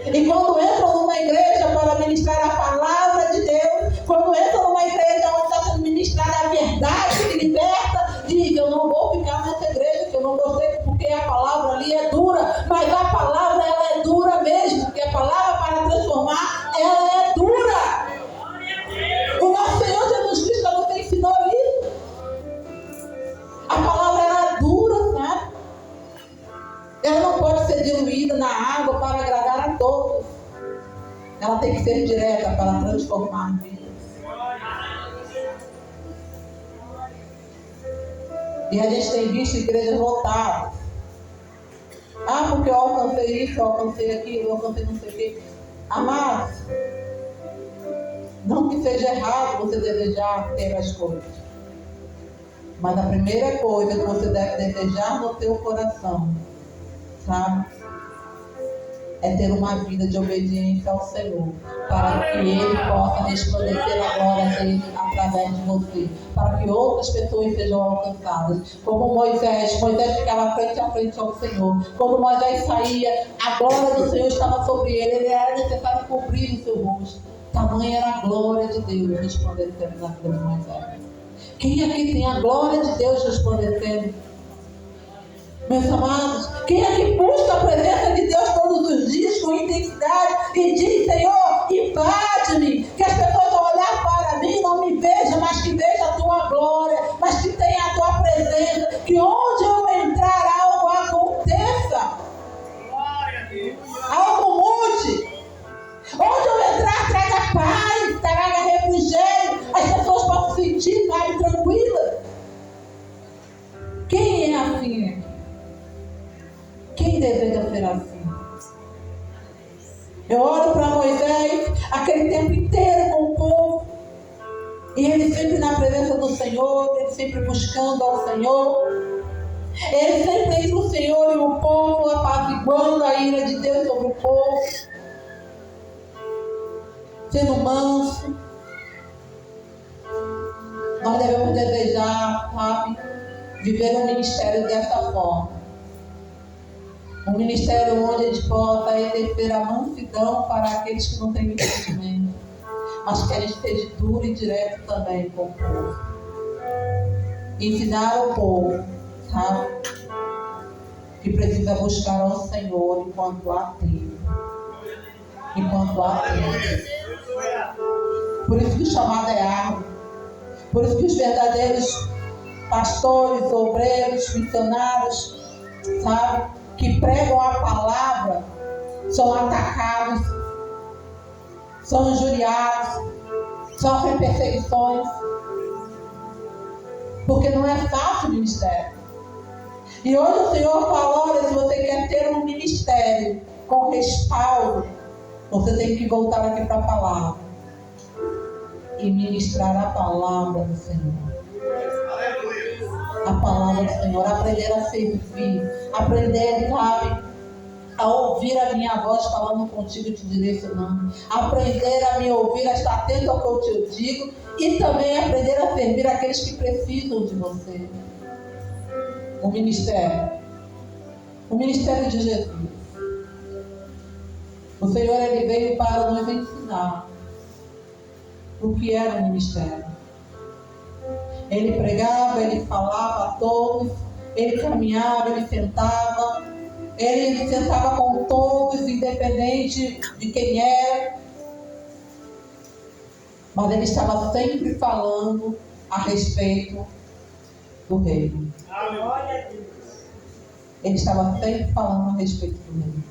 E quando entram numa igreja para ministrar a palavra de Deus, quando entram numa igreja onde está sendo ministrada a verdade que liberta, diz: eu não vou ficar nessa igreja, que eu não gostei, porque a palavra ali é dura. Mas a palavra, ela é dura mesmo, porque a palavra para transformar, ela é dura. O nosso Senhor Jesus Cristo nos ensinou isso. A palavra, ela é dura, sabe? Ela não pode ser diluída na água para agradar a todos. Ela tem que ser direta para transformar vidas. E a gente tem visto igrejas lotadas. Ah, porque eu alcancei isso, eu alcancei aquilo, eu alcancei não sei o quê. Amados, não que seja errado você desejar ter as coisas. Mas a primeira coisa que você deve desejar no teu coração, sabe? É ter uma vida de obediência ao Senhor, para que Ele possa resplandecer a glória dele através de você, para que outras pessoas sejam alcançadas. Como Moisés ficava frente a frente ao Senhor. Quando Moisés saía, a glória do Senhor estava sobre ele era necessário cobrir o seu rosto. Tamanha era a glória de Deus resplandecendo na vida de Moisés. Quem aqui tem a glória de Deus resplandecendo? Meus amados, quem aqui busca a presença de Deus todos os dias com intensidade e diz: Senhor, invade-me, que as pessoas vão olhar para mim, não me vejam, mas que vejam a tua glória, mas que tenha a tua presença, que onde eu entrar algo aconteça, algo mude, onde eu entrar traga paz, traga refrigério, as pessoas possam sentir mais tranquilas. Quem é assim aqui? Quem deseja ser assim? Eu olho para Moisés, aquele tempo inteiro com o povo, e ele sempre na presença do Senhor, ele sempre buscando ao Senhor, ele sempre entre o Senhor e o povo, apaziguando a ira de Deus sobre o povo, sendo manso. Nós devemos desejar, sabe, viver um ministério dessa forma. Um ministério onde a gente possa exercer a mansidão para aqueles que não têm entendimento, mas que a gente esteja duro e direto também com o povo. Ensinar ao povo, sabe, que precisa buscar ao Senhor enquanto há tempo. Enquanto há tempo. Por isso que o chamado é árduo. Por isso que os verdadeiros pastores, obreiros, missionários, sabe, que pregam a palavra, são atacados, são injuriados, sofrem perseguições, porque não é fácil o ministério. E hoje o Senhor fala: olha, se você quer ter um ministério com respaldo, você tem que voltar aqui para a palavra e ministrar a palavra do Senhor. A palavra do Senhor, aprender a servir, aprender, sabe, a ouvir a minha voz falando contigo, te direcionando, aprender a me ouvir, a estar atento ao que eu te digo, e também aprender a servir aqueles que precisam de você. O ministério de Jesus. O Senhor, ele veio para nos ensinar o que era o ministério. Ele pregava, ele falava a todos, ele caminhava, ele sentava com todos, independente de quem era, mas ele estava sempre falando a respeito do reino. Ele estava sempre falando a respeito do reino.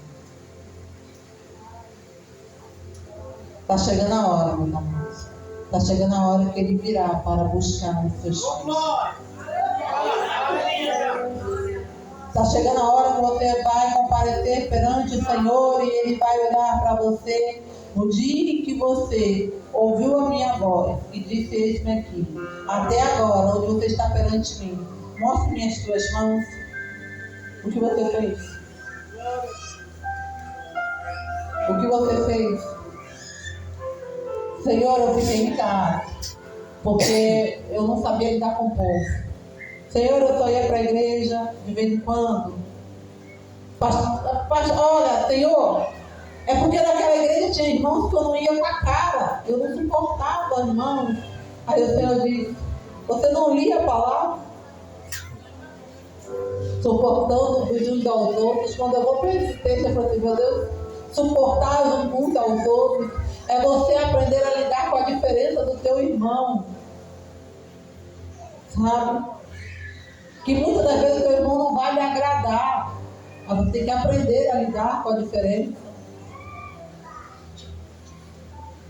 Está chegando a hora, meus amados. Está chegando a hora que ele virá para buscar os seus filhos. Está chegando a hora que você vai comparecer perante o Senhor e Ele vai olhar para você no dia em que você ouviu a minha voz e disse: eis-me aqui. Até agora, onde você está perante mim, mostre-me as tuas mãos. O que você fez? O que você fez? Senhor, eu fiquei em casa, porque eu não sabia lidar com o povo. Senhor, eu só ia para a igreja de vez em quando. Olha, Senhor, é porque naquela igreja tinha irmãos que eu não ia com a cara. Eu não suportava os irmãos. Aí o Senhor disse: você não lia a palavra? Suportando uns aos outros. Quando eu vou para esse texto, eu falo assim: meu Deus, suportar uns aos outros é você aprender a lidar com a diferença do teu irmão. Sabe? Que muitas das vezes o teu irmão não vai lhe agradar, mas você tem que aprender a lidar com a diferença.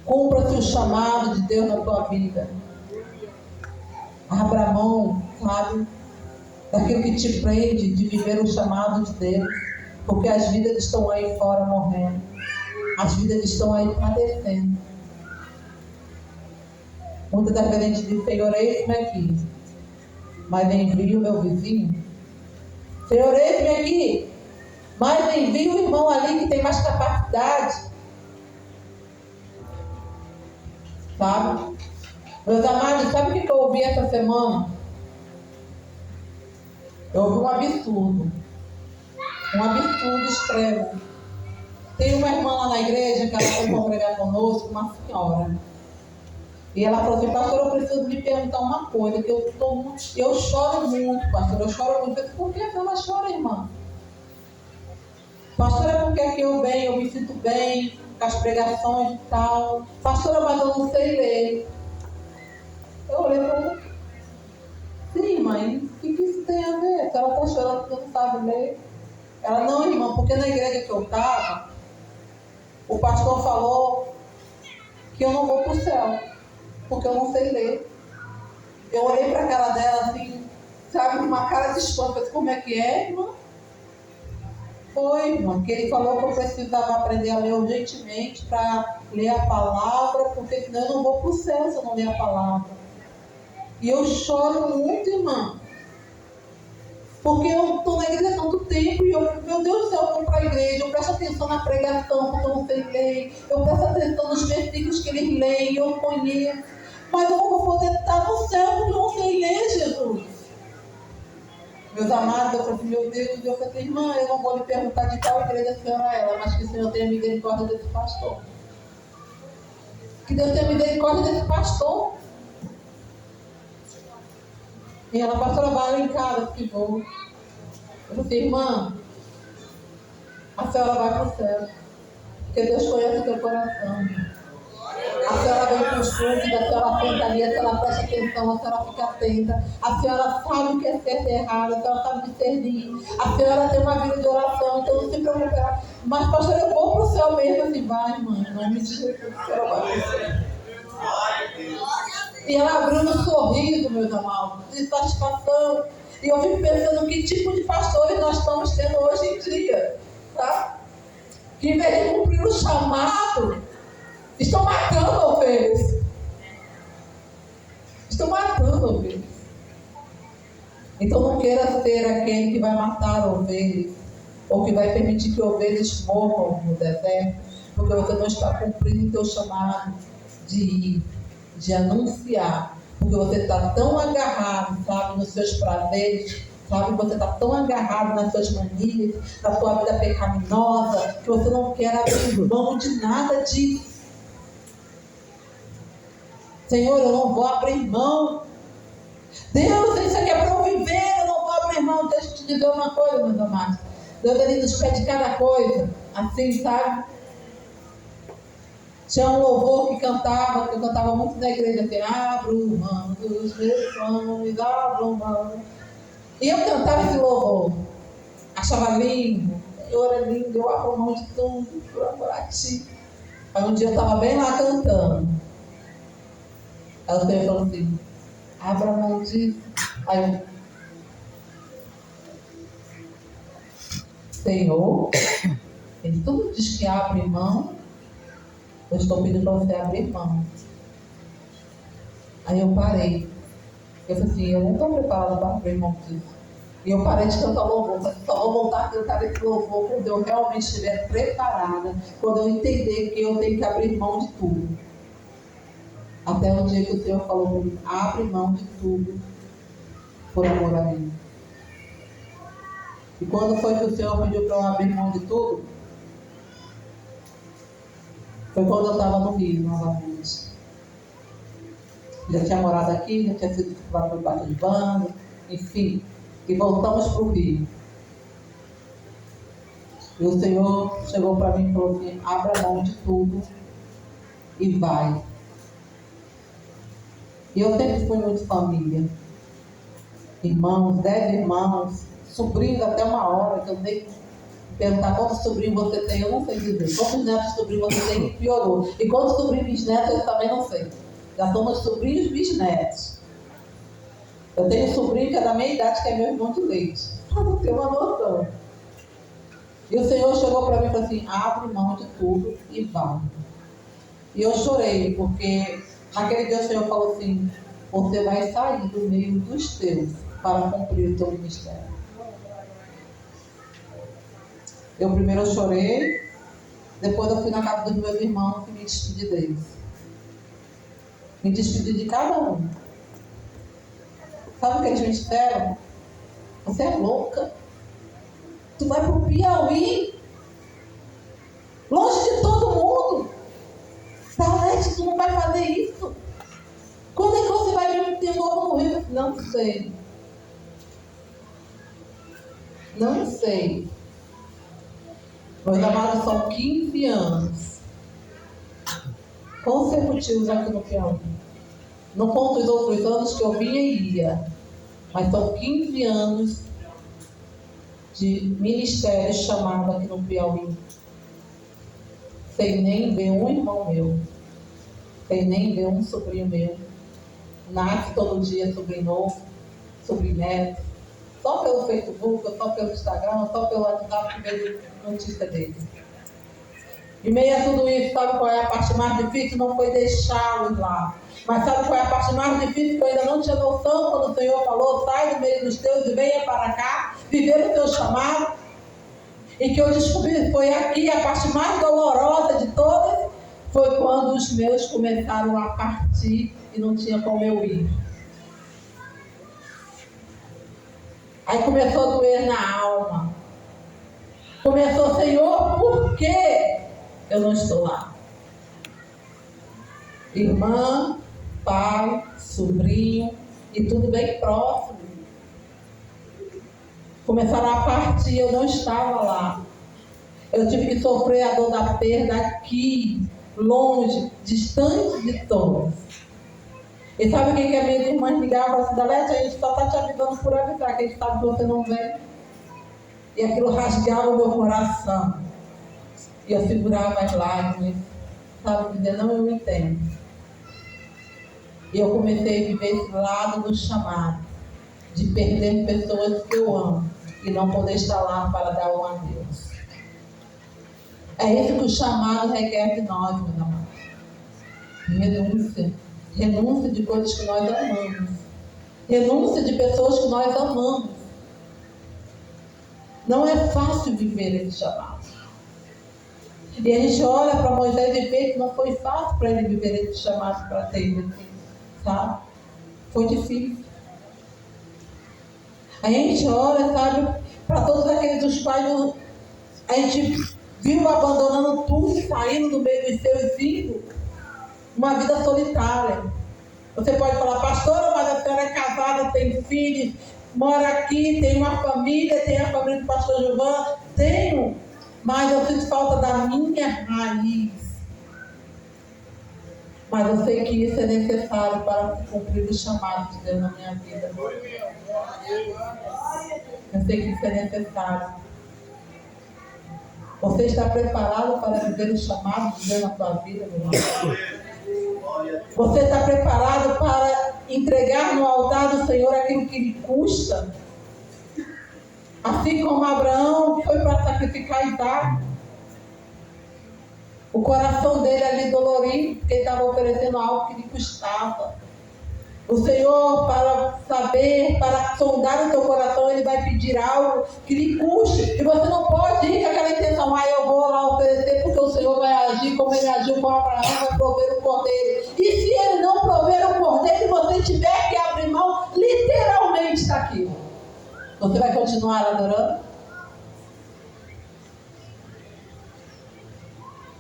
Cumpra-se o chamado de Deus na tua vida. Abra mão, sabe, daquilo que te prende de viver o chamado de Deus, porque as vidas estão aí fora morrendo, as vidas estão aí padecendo. Muitas das vezes a gente diz: Senhor, eis-me aqui, mas envia o meu vizinho. Senhor, eis-me aqui, mas envia o irmão ali que tem mais capacidade. Sabe? Meus amados, sabe o que eu ouvi essa semana? Eu ouvi um absurdo extremo. Tem uma irmã lá na igreja que ela foi congregar conosco, uma senhora. E ela falou assim: pastor, eu preciso lhe perguntar uma coisa, que eu choro muito, pastor, eu choro muito. Eu disse: por que ela chora, irmã? Pastor, é porque aqui eu me sinto bem, com as pregações e tal. Pastora, mas eu não sei ler. Eu olhei para ela: sim, mãe, o que isso tem a ver? Se ela está chorando porque não sabe ler. Ela: não, irmã, porque na igreja que eu estava, o pastor falou que eu não vou para o céu, porque eu não sei ler. Eu olhei para a cara dela assim, sabe, com uma cara de espanto. Eu disse: como é que é, irmã? Foi, irmã, que ele falou que eu precisava aprender a ler urgentemente para ler a palavra, porque senão eu não vou para o céu se eu não ler a palavra. E eu choro muito, irmã, porque eu estou na igreja há tanto tempo e meu Deus do céu, eu vou para a igreja, eu presto atenção na pregação, porque eu não sei ler, eu presto atenção nos versículos que eles leem, eu conheço, mas eu não vou poder estar no céu porque eu não sei ler, Jesus. Meus amados, eu falei: meu Deus, eu falei: irmã, eu não vou lhe perguntar de qual igreja a senhora é, mas que o Senhor tenha misericórdia desse pastor. Que Deus tenha misericórdia desse pastor. E ela: pastora, vai lá em casa, que vou. Eu falei: irmã, a senhora vai para o céu, porque Deus conhece o teu coração. A senhora vem para os cultos, a senhora senta ali, a senhora presta atenção, a senhora fica atenta, a senhora sabe o que é certo e errado, a senhora sabe discernir, a senhora tem uma vida de oração, então não se preocupe. Mas, pastor, eu vou para o céu mesmo. Assim: vai, irmã, em nome de Jesus, a senhora vai para o céu. E ela abriu um sorriso, meus amados, de satisfação. E eu fico pensando que tipo de pastores nós estamos tendo hoje em dia, tá? Que em vez de cumprir o chamado, estão matando ovelhas. Estão matando ovelhas. Então não queira ser aquele que vai matar ovelhas, ou que vai permitir que ovelhas morram no deserto, porque você não está cumprindo o teu chamado de ir, de anunciar, porque você está tão agarrado, sabe, nos seus prazeres, sabe, você está tão agarrado nas suas manias, na sua vida pecaminosa, que você não quer abrir mão de nada disso. Senhor, eu não vou abrir mão. Deus, isso aqui é para eu viver, eu não vou abrir mão. Deixa eu te dizer uma coisa, meus amados. Deus, ele nos pede cada coisa, assim, sabe? Tinha um louvor que eu cantava muito na igreja, assim: abro mão dos meus sonhos, abro mão. E eu cantava esse louvor, achava lindo, Senhor é lindo, eu abro mão de tudo por amor a ti. Aí um dia eu estava bem lá cantando. Aí o Senhor falou assim: abra mão disso. Aí eu: Senhor, ele tudo diz que abre mão, eu estou pedindo para você abrir mão. Aí eu parei. Eu falei assim: eu não estou preparada para abrir mão disso. E eu parei de cantar louvor. Só vou voltar a cantar esse louvor quando eu realmente estiver preparada, quando eu entender que eu tenho que abrir mão de tudo. Até o dia que o Senhor falou comigo: abre mão de tudo por amor a mim. E quando foi que o Senhor pediu para eu abrir mão de tudo? Foi quando eu estava no Rio novamente. Já tinha morado aqui, já tinha sido lá para o Baixo de Banda, enfim. E voltamos para o Rio. E o Senhor chegou para mim e falou assim: abra mão de tudo e vai. E eu sempre fui muito família. Irmãos, 10 irmãos, sobrinhos até uma hora, que eu nem perguntar quantos sobrinhos você tem, eu não sei dizer. Quantos netos sobrinhos você tem, piorou. E quantos sobrinhos bisnetos, eu também não sei. Já somos sobrinhos bisnetos. Eu tenho um sobrinho que é da minha idade, que é meu irmão de leite. Para não ter uma noção. E o Senhor chegou para mim e falou assim: abre mão de tudo e vai. E eu chorei, porque naquele dia o Senhor falou assim: você vai sair do meio dos teus para cumprir o teu ministério. Eu primeiro chorei, depois eu fui na casa dos meus irmãos e me despedi deles. Me despedi de cada um. Sabe o que eles me disseram? Você é louca? Tu vai pro Piauí? Longe de todo mundo? Salete, tu não vai fazer isso? Quando é que você vai vir de novo no Rio? Não sei. Não sei. Meus amados, são 15 anos consecutivos aqui no Piauí. Não conto os outros anos que eu vinha e ia, mas são 15 anos de ministério chamado aqui no Piauí. Sem nem ver um irmão meu, sem nem ver um sobrinho meu. Nasce todo dia sobrinho novo, sobrinho neto, só pelo Facebook, só pelo Instagram, só pelo WhatsApp que vejo notícia dele. E meio a tudo isso, sabe qual é a parte mais difícil? Não foi deixá-los lá. Mas sabe qual é a parte mais difícil que eu ainda não tinha noção quando o Senhor falou: sai do meio dos teus e venha para cá, viver o teu chamado? E que eu descobri, foi aqui a parte mais dolorosa de todas, foi quando os meus começaram a partir e não tinha como eu ir. Aí começou a doer na alma. Começou: Senhor, por que eu não estou lá? Irmã, pai, sobrinho, e tudo bem próximo. Começaram a partir, eu não estava lá. Eu tive que sofrer a dor da perda aqui, longe, distante de todos. E sabe o que a minha irmã ligava e falava assim: Dalete, a gente só está te avisando por avisar, que a gente sabe que você não vem. E aquilo rasgava o meu coração. E eu segurava as lágrimas, sabe, dizendo: não, eu entendo. E eu comecei a viver esse lado do chamado, de perder pessoas que eu amo e não poder estar lá para dar um adeus. É isso que o chamado requer de nós, meus amados. Renúncia. Renúncia de coisas que nós amamos. Renúncia de pessoas que nós amamos. Não é fácil viver esse chamado. E a gente olha para Moisés e vê que não foi fácil para ele viver esse chamado para ter, sabe? Foi difícil. A gente olha, sabe, para todos aqueles dos quais a gente viu abandonando tudo, saindo do meio dos seus filhos, uma vida solitária. Você pode falar: pastora, mas a senhora é casada, tem filhos, mora aqui, tem uma família, tem a família do pastor Gilvan. Tenho, mas eu sinto falta da minha raiz. Mas eu sei que isso é necessário para cumprir o chamado de Deus na minha vida. Eu sei que isso é necessário. Você está preparado para viver o chamado de Deus na sua vida, meu irmão? Você está preparado para entregar no altar do Senhor aquilo que lhe custa? Assim como Abraão foi para sacrificar Isaac. O coração dele ali dolorido, porque ele estava oferecendo algo que lhe custava. O Senhor, para saber, para sondar o teu coração, Ele vai pedir algo que lhe custe. E você não pode ir com aquela intenção: eu vou lá oferecer porque o Senhor vai agir como Ele agiu com Abraão, vai prover o cordeiro. E se Ele não prover o cordeiro e você tiver que abrir mão, literalmente daquilo, você vai continuar adorando?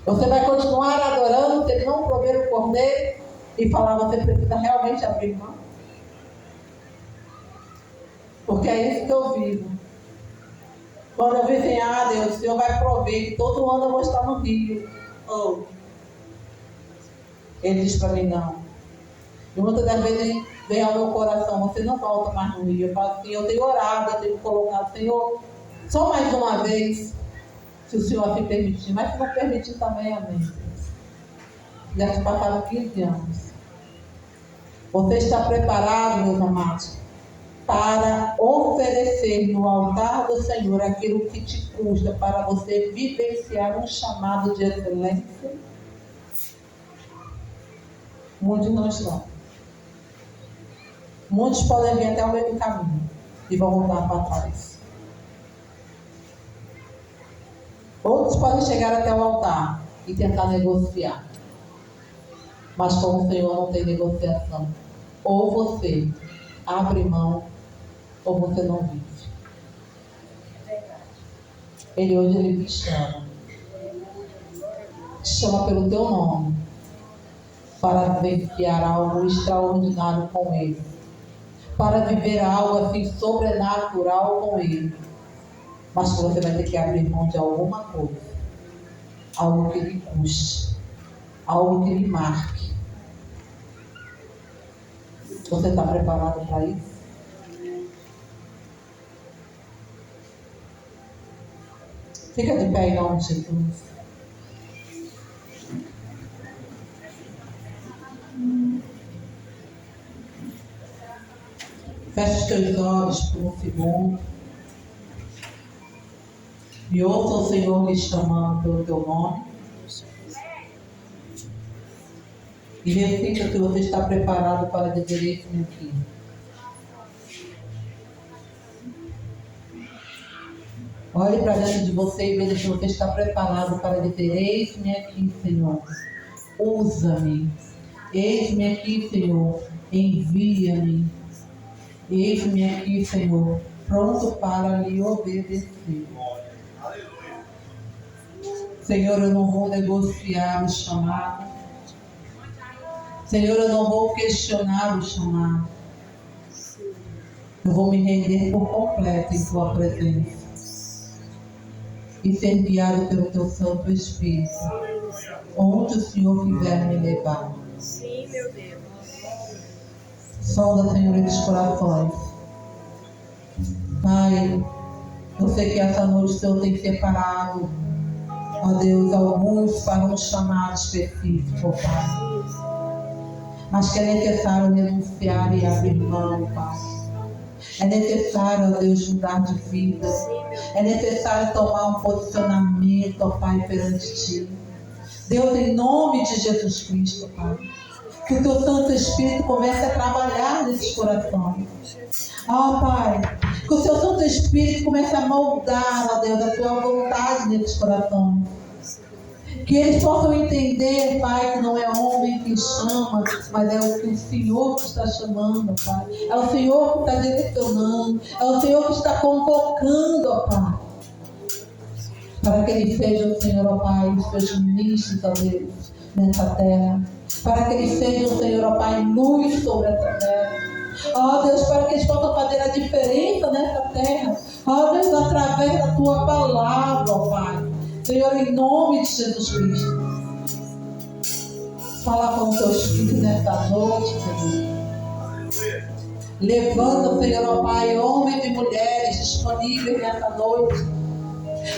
Você vai continuar adorando se Ele não prover o cordeiro e falar: você precisa realmente abrir mão? Porque é isso que eu vivo. Quando eu vi assim: Deus, o Senhor vai prover que todo ano eu vou estar no Rio. Ele diz para mim: não. E muitas das vezes vem ao meu coração: você não volta mais no Rio. Eu falo assim: eu tenho orado, eu tenho colocado: Senhor, só mais uma vez, se o Senhor assim permitir. Mas se não permitir também, amém. Já se passaram 15 anos. Você está preparado, meus amados, para oferecer no altar do Senhor aquilo que te custa para você vivenciar um chamado de excelência? Muitos não estão. Muitos podem vir até o meio do caminho e vão voltar para trás. Outros podem chegar até o altar e tentar negociar. Mas como o Senhor não tem negociação, ou você abre mão, ou você não vive. Ele hoje ele te chama. Te chama pelo teu nome. Para vivenciar algo extraordinário com Ele. Para viver algo assim sobrenatural com Ele. Mas você vai ter que abrir mão de alguma coisa. Algo que lhe custe. Algo que lhe marque. Você está preparado para isso? Fica de pé em nome de Jesus. Feche os teus olhos por um segundo. E ouça o Senhor lhe chamando pelo teu nome. E repita que você está preparado para dizer isso aqui. Olhe para dentro de você e veja que você está preparado para dizer: eis-me aqui, Senhor. Usa-me. Eis-me aqui, Senhor. Envia-me. Eis-me aqui, Senhor. Pronto para lhe obedecer. Senhor, eu não vou negociar o chamado. Senhor, eu não vou questionar o chamado. Eu vou me render por completo em Tua presença. E ser guiado pelo Teu Santo Espírito. Onde o Senhor quiser me levar. Sim, meu Deus. Sonda, Senhor, esses corações. Pai, eu sei que essa noite o Senhor tem separado, ó Deus, alguns para um chamado específico, Pai. Mas que é necessário renunciar e abrir mão, Pai. É necessário, ó Deus, mudar de vida. É necessário tomar um posicionamento, ó Pai, perante Ti. Deus, em nome de Jesus Cristo, Pai. Que o Teu Santo Espírito comece a trabalhar nesses corações. Ó Pai, que o Teu Santo Espírito comece a moldar, ó Deus, a Tua vontade nesses corações. Que eles possam entender, Pai, que não é homem que chama, mas é o que o Senhor que está chamando, Pai. É o Senhor que está direcionando, é o Senhor que está convocando, ó Pai. Para que eles sejam, Senhor, ó Pai, os Teus ministros, ó Deus, nessa terra. Para que eles sejam, Senhor, ó Pai, luz sobre essa terra. Ó Deus, para que eles possam fazer a diferença nessa terra. Ó Deus, através da Tua palavra, ó Pai. Senhor, em nome de Jesus Cristo. Fala com os Teus filhos nessa noite, Senhor. Levanta, Senhor, ó Pai, homens e mulheres disponíveis nessa noite.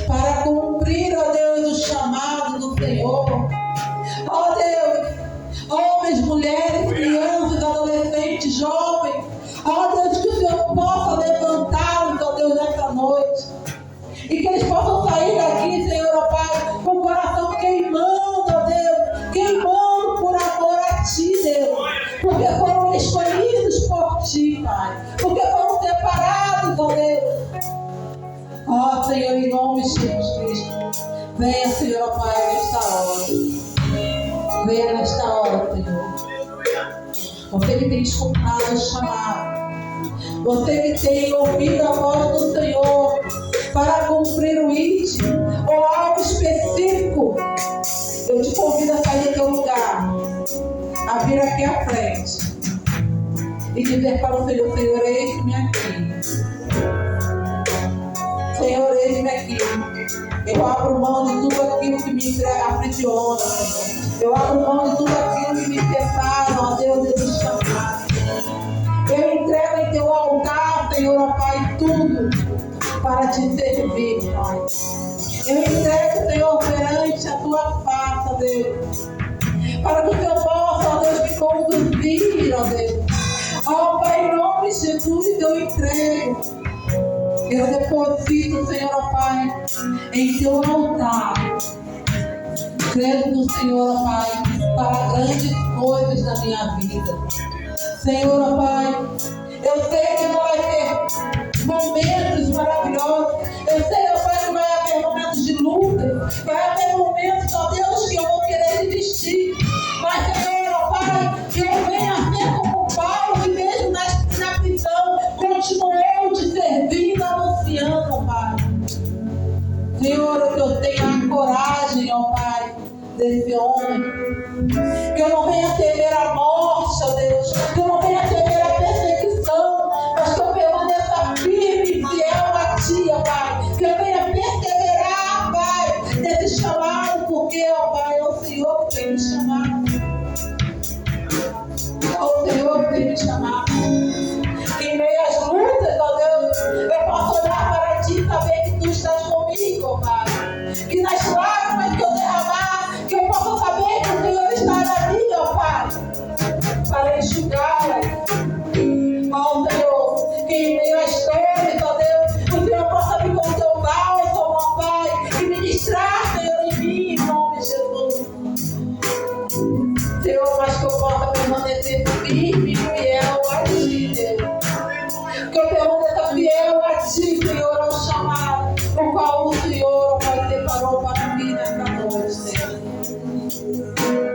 Para cumprir, ó Deus, o chamado do Senhor. Ó Deus, homens, mulheres, crianças, adolescentes, jovens. Ó Deus, que o Senhor possa levantá-los, ó Deus, nessa noite. E que eles possam sair daqui, Senhor, ó Pai, com o coração queimando, ó Deus, queimando por amor a Ti, Deus. Porque foram escolhidos por Ti, Pai. Porque foram separados, ó Deus. Ó Senhor, em nome de Jesus Cristo. Venha, Senhor, ó Pai, nesta hora. Venha nesta hora, Senhor. Você que tem escutado o chamado. Você que tem ouvido a voz do Senhor para cumprir o ID ou algo específico, eu te convido a sair do teu lugar, a vir aqui à frente e dizer para o Senhor: Senhor, eis-me aqui. Senhor, eis-me aqui. Eu abro mão de tudo aquilo que me aprisiona, Senhor. Eu abro mão de tudo aquilo que me separa, ó Deus, desse chamado. Eu entrego em Teu altar, Senhor, ó Pai, tudo para Te servir, Pai. Eu entrego, Senhor, perante a Tua face, ó Deus, para que o Senhor possa, ó Deus, me conduzir, ó Deus. Ó Pai, em nome de Jesus, eu entrego. Eu deposito, Senhor, ó Pai, em teu altar, crendo no Senhor, ó Pai, para grandes coisas na minha vida. Senhor, ó Pai, eu sei que não vai ter momentos maravilhosos. Eu sei, ó Pai, que vai haver momentos de luta. Vai haver momentos, ó Deus, que eu vou querer desistir. Mas, Senhor, ó Pai, que eu venha a ser como Paulo, que mesmo na prisão, continuou te servindo, anunciando, ó Pai. Senhor, que eu tenha a coragem, ó Pai, desse homem. Que eu não venha temer a morte, ó Deus. Que eu não venha temer a perseguição, mas que eu permaneça firme e fiel a Ti, ó Pai. Que eu venha perseverar, Pai, nesse chamado, porque, ó Pai, é o Senhor que tem me chamado. É o Senhor que tem me chamado. Que em meio às lutas, ó Deus, eu posso olhar para Ti e saber que Tu estás comigo, ó Pai. Que nas lágrimas que eu derramar, que eu possa saber que o Senhor está na minha, ó Pai, para enxugá-la. Ó Senhor, que em meio às dores, ó Deus, o Senhor possa vir com o Teu bálsamo, ó Pai, e ministrar, Senhor, em mim, em nome de Jesus. Senhor, mas que eu possa permanecer firme e fiel a Ti, Deus. Que eu permaneça fiel a Ti, Senhor, ao chamado, o qual o Senhor, ó Pai, separou para mim nessa noite, Senhor.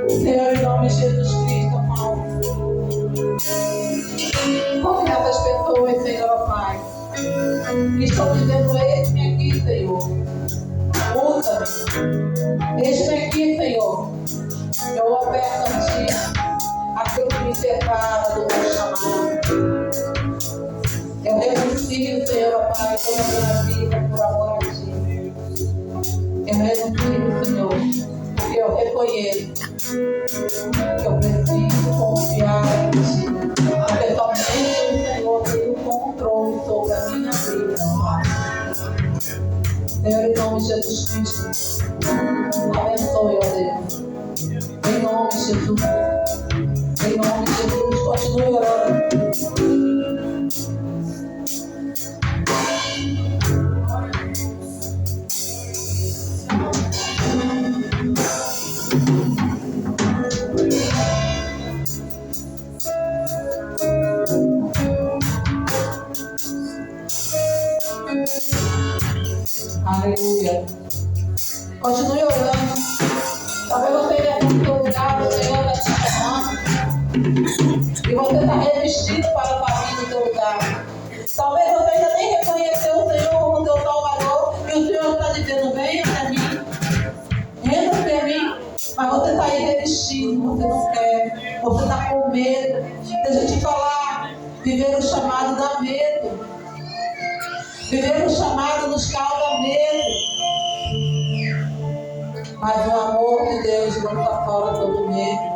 Senhor, em nome de Jesus Cristo, Pai. Toque essas pessoas, Senhor, ó Pai, que estão dizendo: eis-me aqui, Senhor. Usa-me. Eis-me aqui, Senhor. Eu oferto a Ti aquilo que me separa do meu chamado. Eu renuncio, Senhor, ó Pai, toda a minha vida por amor a Ti. Eu renuncio, Senhor, porque eu reconheço que eu preciso confiar em Ti. Porque somente o Senhor tem o controle sobre a minha vida. Senhor, em nome de Jesus Cristo, abençoe, ó Deus. Em nome de Jesus. Em nome de Jesus, continue orando. Aleluia. Continue orando. Talvez você tenha sido lugar, o Senhor está te chamando. E você está resistindo para sair do seu lugar. Talvez você ainda nem reconheceu o Senhor como seu Salvador. E o Senhor está dizendo: venha até mim. Renda-se a mim. Mas você está aí resistindo. Você não quer. Você está com medo. Deixa eu te falar. Viver o chamado dá medo. Viver o chamado nos causa medo. Mas o amor de Deus lança fora todo medo.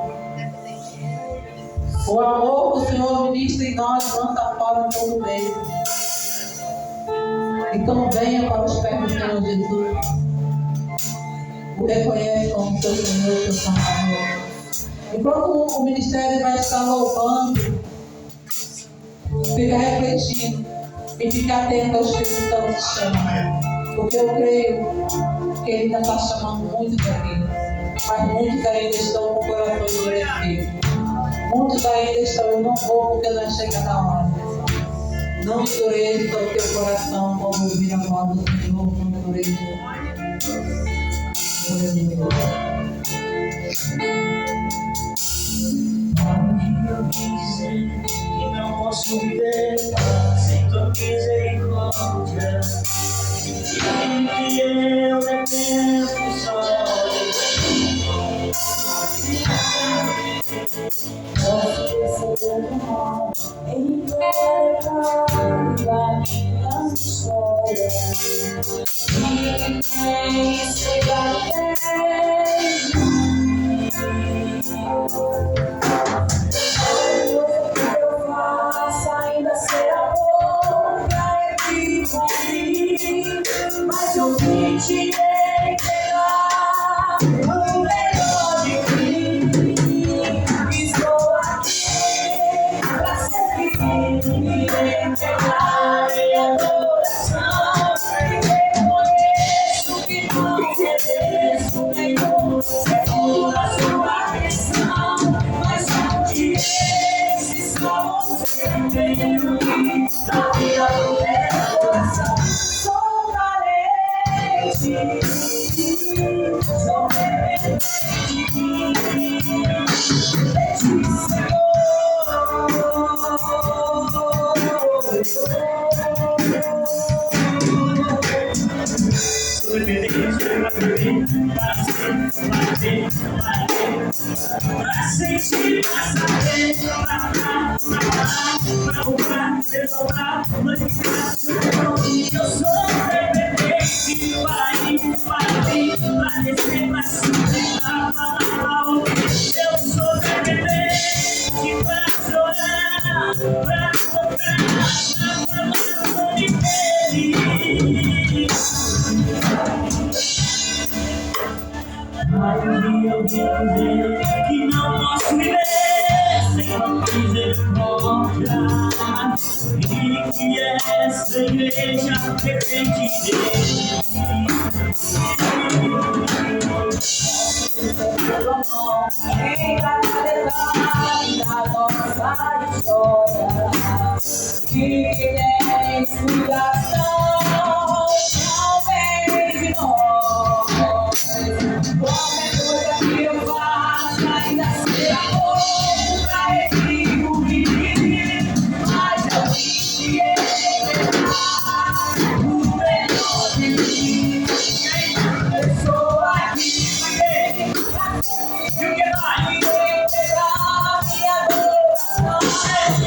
O amor que o Senhor ministra em nós lança fora todo medo. Então venha para os pés do Senhor Jesus. O reconhece como seu Senhor, seu Salvador. Enquanto o ministério vai estar louvando, fica refletindo e fica atento ao Espírito Santo te chamando. Porque eu creio que Ele ainda está chamando muitos aqui. Mas muitos ainda estão com o coração endurecido. Muitos ainda estão: eu não vou porque não chega na hora. Não endureça o teu coração quando ouvir a voz do Senhor. Não endureça. Eu disse que não posso viver sem tua misericórdia. E que eu dependo só de Ti. Posso perceber o mal em cada da minha história. E nem chegar até mim. Eu faço ainda será bom pra evoluir, mas eu vim te entregar o melhor de mim. Estou aqui pra servir e entregar minha adoração. sou dependente de ti, Senhor. Sou dependente para viver, para ser, para ver, para sentir, para saber, para amar, para falar, para roubar, exaltar, glorificar seu nome. Eu sou dependente para ir, para vir, para descer, para subir, para falar alto. Eu sou dependente para chorar, para tocar, para falar o nome dele. Mas um dia eu vim dizer que não posso viver sem uma misericórdia, e que essa igreja depende dele. Quem vai levar da nossa história, que tem explicação, não vem de nós. Qualquer coisa que eu faça ainda será pouco pra retribuir, mas eu vim entregar o melhor de mim. Eu sou aqui pra quê? E o que mais? Entregar minha adoração,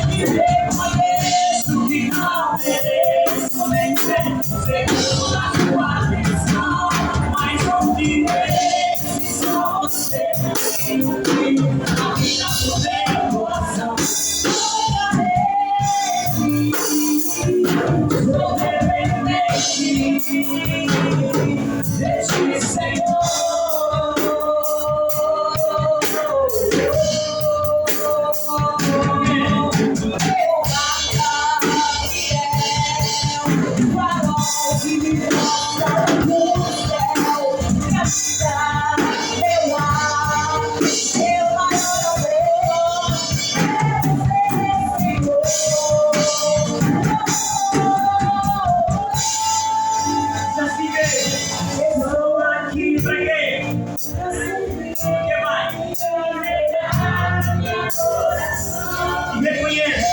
e reconheço que não mereço nem ser segundo a sua visão, mas onde você a vida por meu coração. Sou dependente de ti, Senhor. Meu guarda fiel, farol que me mostra no céu, minha vida, meu ar, meu maior amor, é você, Senhor. Já se vê, eu estou aqui pra quê? O que mais? E reconheço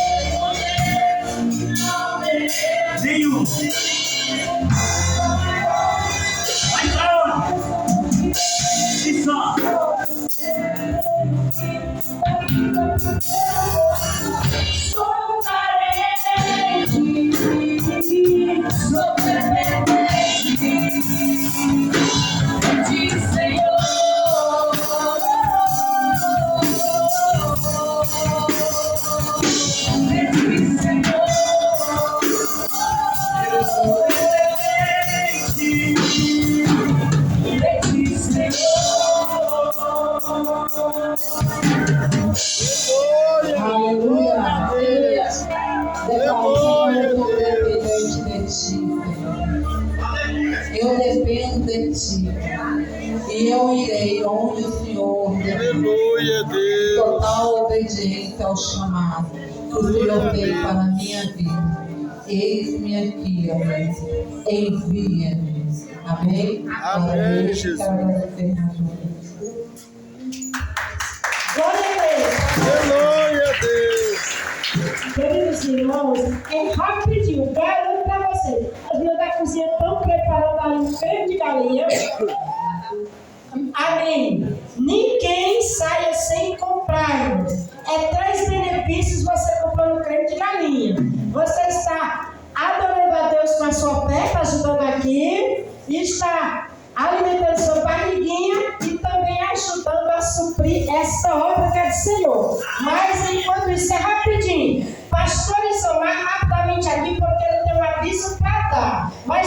nenhum. Vai pra onde? E só. Sou carente, sou dependente de ti, Senhor. De ti, Senhor. Eu sou dependente de ti, Senhor. Aleluia. Aleluia. Declarou, eu sou dependente de ti, Senhor. Eu dependo de ti. E eu irei onde o Senhor depende. Aleluia, Deus. Total obediência ao chamado que o Senhor tem para a minha vida. Eis-me aqui, ó Deus. Envia-me. Amém? Amém, Deus, Jesus. quero agradecer mais uma vez. Glória a Deus. Aleluia, Deus. Queridos irmãos, é rapidinho, garanto para vocês. As meninas da cozinha estão preparando ali um creme de galinha. Amém. Ninguém saia sem comprar. É 3 benefícios você comprando creme de galinha. Você está adorando a Deus com a sua oferta, ajudando aqui, e está alimentando sua barriguinha e também ajudando a suprir essa obra que é do Senhor. Mas enquanto isso é rapidinho. Pastor Isomar, rapidamente aqui, porque ele tem um aviso para dar. Mas